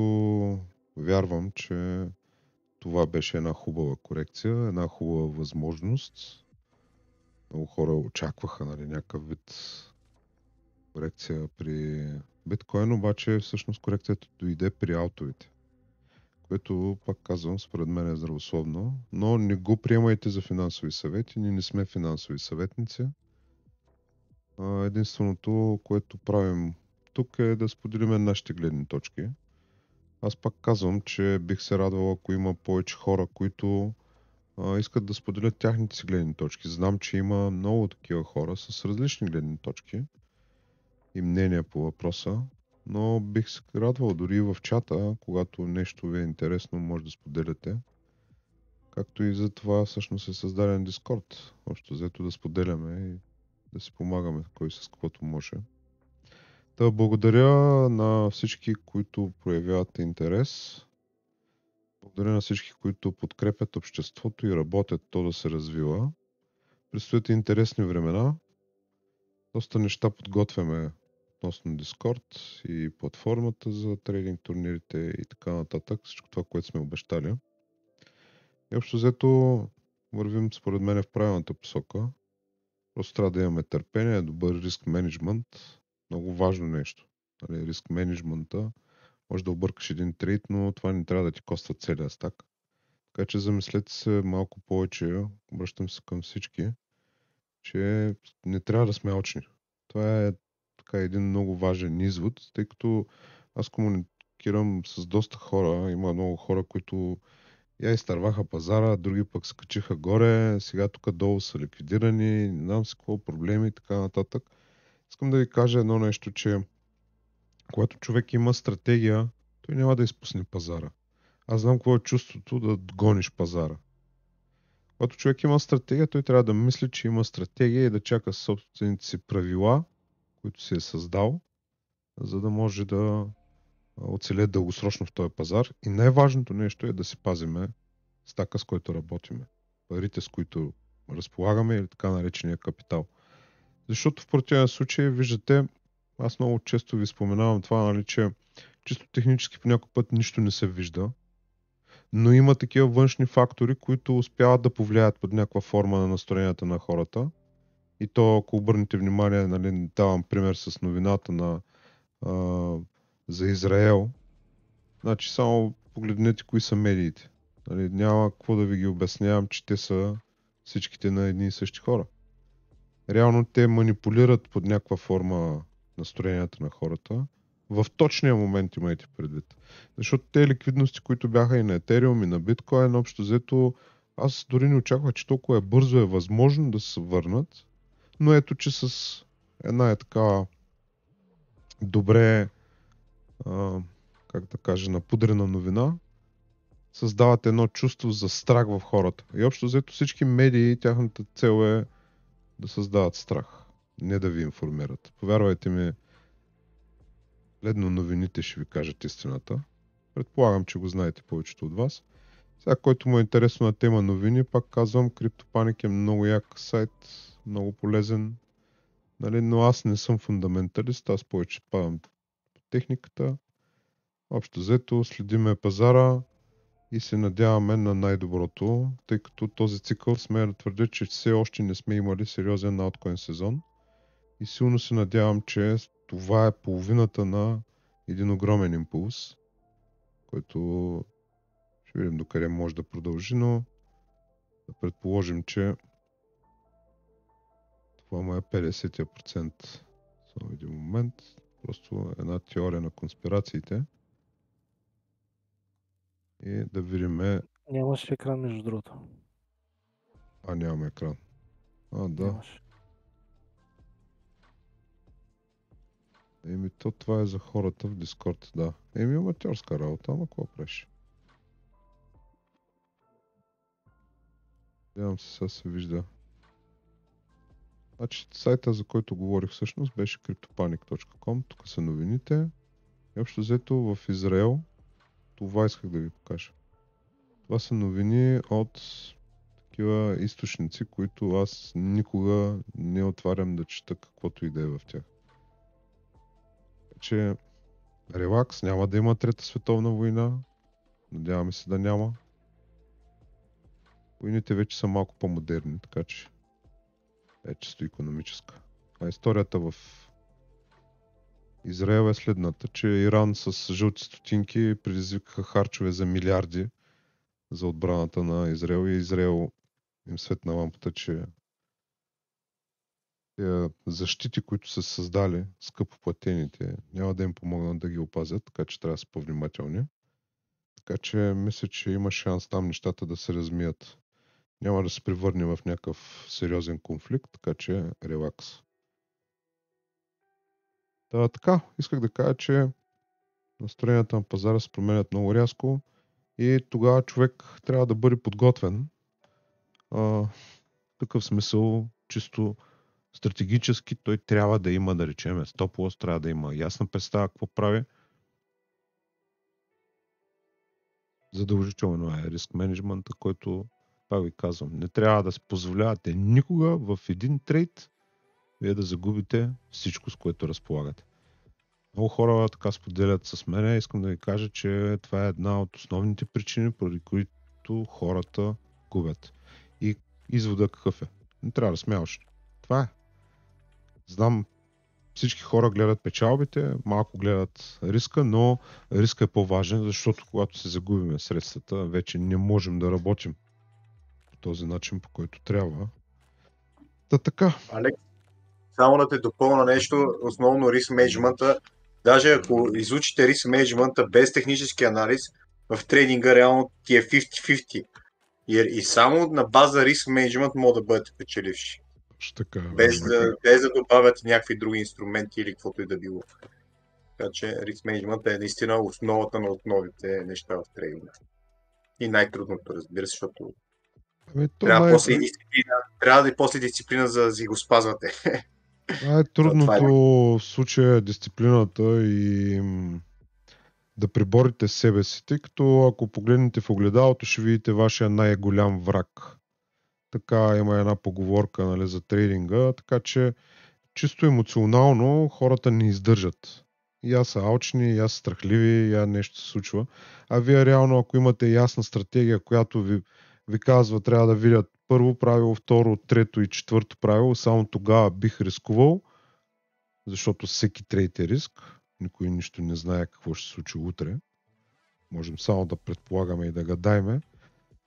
вярвам, че това беше една хубава корекция, една хубава възможност. Много хора очакваха, нали, някакъв вид корекция при биткоин, обаче всъщност корекцията дойде при аутовите. Което, пак казвам, според мен е здравословно, но не го приемайте за финансови съвети, ние не сме финансови съветници. Единственото, което правим тук е да споделим нашите гледни точки. Аз пак казвам, че бих се радвал, ако има повече хора, които искат да споделят тяхните си гледни точки. Знам, че има много такива хора с различни гледни точки и мнения по въпроса, но бих се радвал дори и в чата, когато нещо ви е интересно, може да споделяте. Както и за това всъщност е създаден Дискорд. Общо взето да споделяме и да си помагаме кой с каквото може. Да, благодаря на всички, които проявяват интерес. Благодаря на всички, които подкрепят обществото и работят то да се развива. Предстоят интересни времена. Доста неща подготвяме относно Discord и платформата за трейдинг турнирите и така нататък. Всичко това, което сме обещали. И общо взето вървим според мен в правилната посока. Просто трябва да имаме търпение, добър риск менеджмент. Много важно нещо. Риск менеджмента. Може да объркаш един трейд, но това не трябва да ти коства целия стак. Така че замислете се малко повече, обръщам се към всички, че не трябва да сме алчни. Това е така един много важен извод, тъй като аз комуникирам с доста хора, има много хора, които я изтърваха пазара, други пък се качиха горе, сега тук долу са ликвидирани, не знам си какво проблеми и така нататък. Искам да ви кажа едно нещо, че когато човек има стратегия, той няма да изпусне пазара. Аз знам какво е чувството да гониш пазара. Когато човек има стратегия, той трябва да мисли, че има стратегия и да чака собствените си правила, които си е създал, за да може да оцелее дългосрочно в този пазар. И най-важното нещо е да си пазиме стака, с който работиме. Парите, с които разполагаме или така наречения капитал. Защото в противен случай, виждате, аз много често ви споменавам това, нали, че чисто технически по някой път нищо не се вижда. Но има такива външни фактори, които успяват да повлияят под някаква форма на настроенията на хората. И то, ако обърнете внимание, нали, давам пример с новината за Израел. Значи само погледнете кои са медиите. Нали, няма какво да ви ги обяснявам, че те са всичките на едни и същи хора. Реално те манипулират под някаква форма настроенията на хората. В точния момент имайте предвид. Защото те ликвидности, които бяха и на Ethereum, и на Bitcoin, общо взето, аз дори не очаквах, че толкова бързо е възможно да се върнат. Но ето, че с една така добре, как да кажа, напудрена новина, създават едно чувство за страх в хората. И общо взето всички медии, тяхната цел е да създават страх, не да ви информират. Повярвайте ми, следно новините ще ви кажат истината. Предполагам, че го знаете повечето от вас. Сега, който му е интересно на тема новини, пак казвам, CryptoPanic е много як сайт, много полезен. Нали? Но аз не съм фундаменталист, аз повече падам по техниката. Общо взето, следиме пазара и се надяваме на най-доброто, тъй като този цикъл смея да твърдя, че все още не сме имали сериозен алткоин сезон. И силно се надявам, че това е половината на един огромен импулс, който ще видим докъде може да продължи, но да предположим, че това му е 50% в един момент. Просто една теория на конспирациите. И да видим... Нямаше екран, между другото. Нямаме екран. Да. Нямаше. Това е за хората в Discord, да. Аматьорска работа, ама какво правиш? Надявам се, сега се вижда. Значи сайта, за който говорих всъщност, беше cryptopanic.com. Тук са новините. И общо взето в Израел, това исках да ви покажа. Това са новини от такива източници, които аз никога не отварям да чета каквото и да е в тях. че релакс, няма да има трета световна война. Надяваме се да няма. Войните вече са малко по-модерни, така че е чисто икономическа. А историята в Израел е следната, че Иран с жълти стотинки предизвикаха харчове за милиарди за отбраната на Израел и Израел им светна лампата, че тези защити, които са създали, скъпо платените, няма да им помогнат да ги опазят, така че трябва да са по-внимателни. Така че мисля, че има шанс там нещата да се размият. Няма да се превърне в някакъв сериозен конфликт, така че релакс. Така, исках да кажа, че настроенията на пазара се променят много рязко и тогава човек трябва да бъде подготвен. В такъв смисъл, чисто стратегически, той трябва да има, да речем, стоп лос, трябва да има ясна представа какво прави. Задължително е риск менеджмента, който, пак ви казвам, не трябва да се позволявате никога в един трейд вие да загубите всичко, с което разполагате. Много хора така споделят с мен. Искам да ви кажа, че това е една от основните причини, поради които хората губят. И извода какъв е? Не трябва да смяваш. Това е. Знам, всички хора гледат печалбите, малко гледат риска, но риска е по-важен, защото когато се загубиме средствата, вече не можем да работим по този начин, по който трябва. Така. Алекс, само да те допълна нещо, основно риск менеджмента. Даже ако изучите риск менеджмента без технически анализ, в трейдинга реално ти е 50-50. И само на база риск менеджмент могат да бъдете печеливши. Без да добавят някакви други инструменти или каквото и да било. Така че риск менеджмент е наистина основата на основите неща в трейдинга. И най-трудното, разбира се, защото трябва да и после дисциплина, за да си го спазвате. Най-трудното в случая е дисциплината и да преборите себе си, тъй като ако погледнете в огледалото, ще видите вашия най-голям враг. Така има една поговорка, нали, за трейдинга, така че чисто емоционално хората не издържат. Я са алчни, я са страхливи, я нещо се случва. А вие реално, ако имате ясна стратегия, която ви казва, трябва да видят първо правило, второ, трето и четвърто правило, само тогава бих рискувал, защото всеки трейд е риск. Никой нищо не знае какво ще се случи утре. Можем само да предполагаме и да гадайме.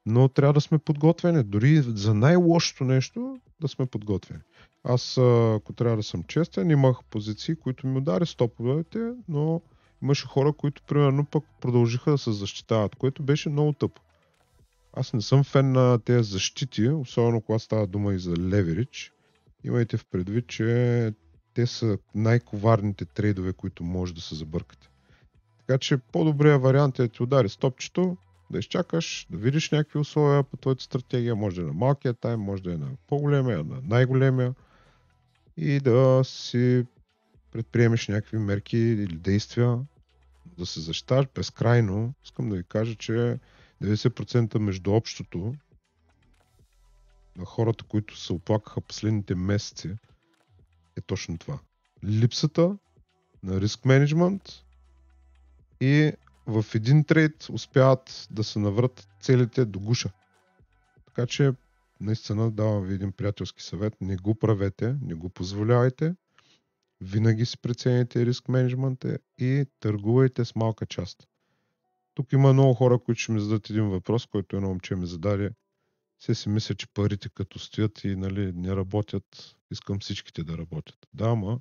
Но трябва да сме подготвени. Дори за най-лошото нещо да сме подготвени. Аз, ако трябва да съм честен, имах позиции, които ми удари стоповете, но имаше хора, които примерно пък продължиха да се защитават, което беше много тъпо. Аз не съм фен на тези защити, особено когато става дума и за леверидж. Имайте в предвид, че те са най-коварните трейдове, които може да се забъркате. Така че по-добрият вариант е да ти удари стопчето, да изчакаш, да видиш някакви условия по твоята стратегия, може да е на малкия тайм, може да е на по-големия, на най-големия и да си предприемеш някакви мерки или действия, да се защиташ безкрайно. Искам да ви кажа, че 90% между общото на хората, които се оплакаха последните месеци, е точно това. Липсата на риск менеджмент и в един трейд успяват да се наврат целите до гуша. Така че наистина давам ви един приятелски съвет. Не го правете, не го позволявайте. Винаги си прецените риск менеджмента и търгувайте с малка част. Тук има много хора, които ще ми зададат един въпрос, който едно момче ми зададе. Все си мисля, че парите като стоят и нали, не работят, искам всичките да работят. Да, ама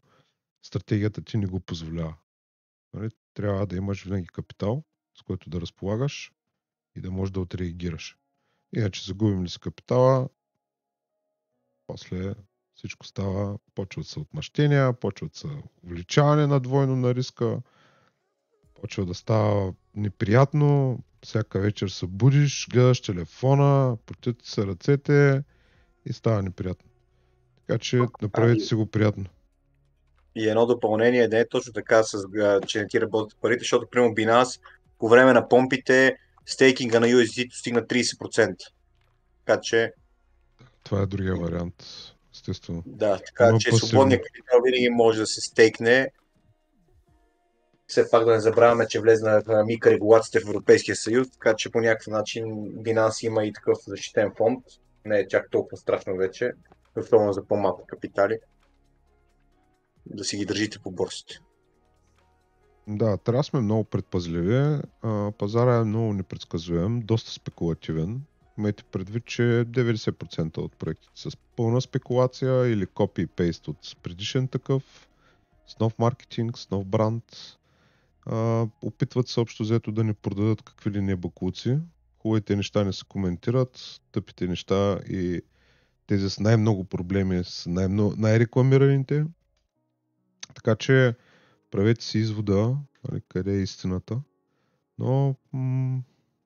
стратегията ти не го позволява. Нали? Трябва да имаш винаги капитал, с който да разполагаш и да можеш да отреагираш. Иначе загубим ли си капитала, после всичко става, почват се отмъщения, почват се увеличаване на двойно на риска, почва да става неприятно, всяка вечер се будиш, гледаш телефона, потят се ръцете и става неприятно. Така че направете си го приятно. И едно допълнение не е точно така, че не ти работят парите, защото примерно Binance по време на помпите стейкинга на USDT стигна 30%. Така че... Това е другия вариант, естествено. Да, така че свободният капитал винаги може да се стейкне все пак да не забравяме, че влезна в МИКА регулациите в Европейския съюз, така че по някакъв начин Binance има и такъв защитен фонд. Не е чак толкова страшно вече, особено за по-малко капитали. Да си ги държите по борсите. Да, трябва да сме много предпазливи. Пазара е много непредсказуем, доста спекулативен. Имайте предвид, че 90% от проектите са с пълна спекулация или copy-paste от предишен такъв, с нов маркетинг, с нов бранд. Опитват се общо взето да ни продадат какви ли не бакуци. Хубавите неща не се коментират, тъпите неща и тези с най-много проблеми са най-рекламираните. Така че правете си извода, къде е истината. Но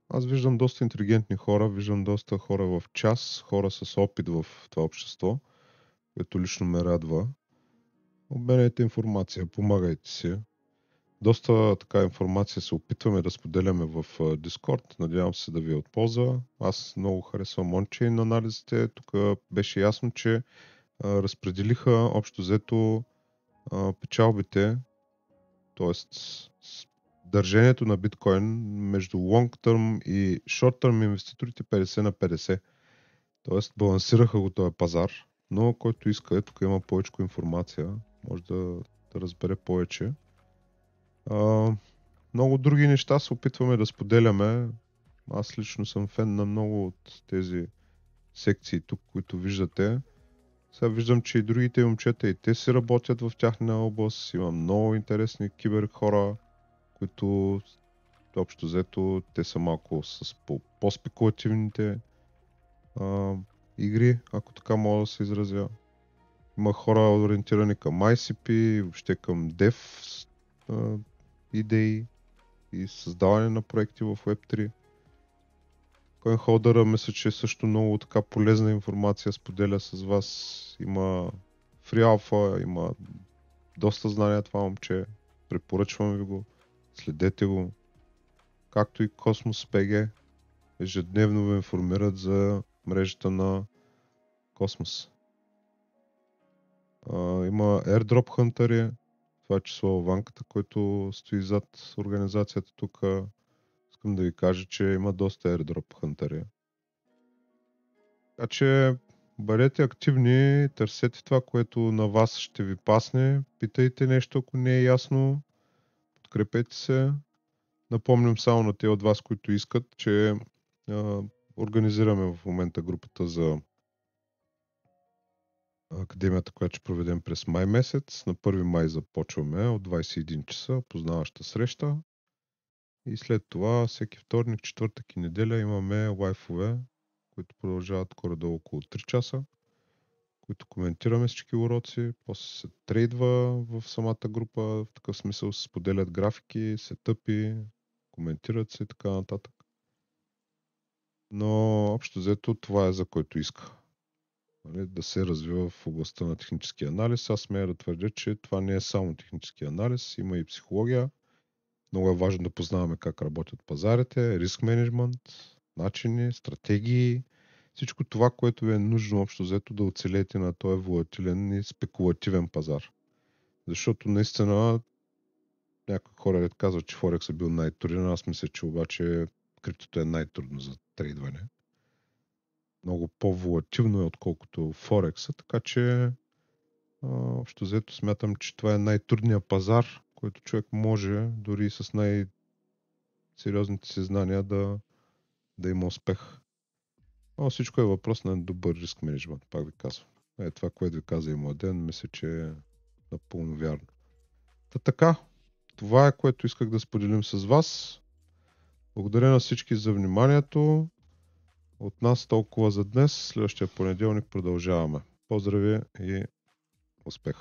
аз виждам доста интелигентни хора, виждам доста хора в час, хора с опит в това общество, което лично ме радва. Обменяйте информация, помагайте си. Доста така информация се опитваме да споделяме в Discord. Надявам се да ви е от полза. Аз много харесвам ончейн анализите. Тук беше ясно, че разпределиха общо взето печалбите, т.е. държението на биткоин между long-term и short-term инвеститорите 50 на 50. Т.е. балансираха го този пазар, но който иска, тук има повече информация, може да разбере повече. Много други неща се опитваме да споделяме. Аз лично съм фен на много от тези секции тук, които виждате. Сега виждам, че и другите момчета и те си работят в тяхна област. Има много интересни кибер хора, които общо взето те са малко с по-спекулативните игри, ако така мога да се изразя. Има хора ориентирани към ICP, въобще към Dev идеи и създаване на проекти в Web3. CoinHolder мисля, че е също много така полезна информация споделя с вас. Има Free Alpha, има доста знания това момче. Препоръчвам ви го. Следете го. Както и Cosmos PG. Ежедневно ви информират за мрежата на Cosmos. Има Airdrop Hunter, това число Ванката, който стои зад организацията тук. Искам да ви кажа, че има доста Airdrop Hunter. Така че бъдете активни, търсете това, което на вас ще ви пасне, питайте нещо, ако не е ясно, подкрепете се. Напомням само на те от вас, които искат, че организираме в момента групата за академията, която ще проведем през май месец. На 1 май започваме от 21 часа, познаваща среща. И след това всеки вторник, четвъртък и неделя имаме лайфове, които продължават горе-долу около 3 часа, които коментираме всички уроци, после се трейдва в самата група, в такъв смисъл се споделят графики, сетъпи, коментират се и така нататък. Но общо взето това е за който иска. Да се развива в областта на технически анализ. Аз смея да твърдя, че това не е само технически анализ, има и психология. Много е важно да познаваме как работят пазарите, риск менеджмент, начини, стратегии, всичко това, което ви е нужно общо взето да оцелеете на този волатилен и спекулативен пазар. Защото наистина някои хора казват, че Форекс е бил най-труден, аз мисля, че обаче криптото е най-трудно за трейдване. Много по-волативно е отколкото Форекса, така че общо взето смятам, че това е най-трудният пазар, който човек може, дори с най-сериозните си знания да има успех. Но всичко е въпрос на добър риск менеджмент, пак ви казвам. Това, което ви каза и Младен, мисля, че е напълно вярно. Така, това е, което исках да споделим с вас. Благодаря на всички за вниманието. От нас толкова за днес. Следващия понеделник продължаваме. Поздрави и успех!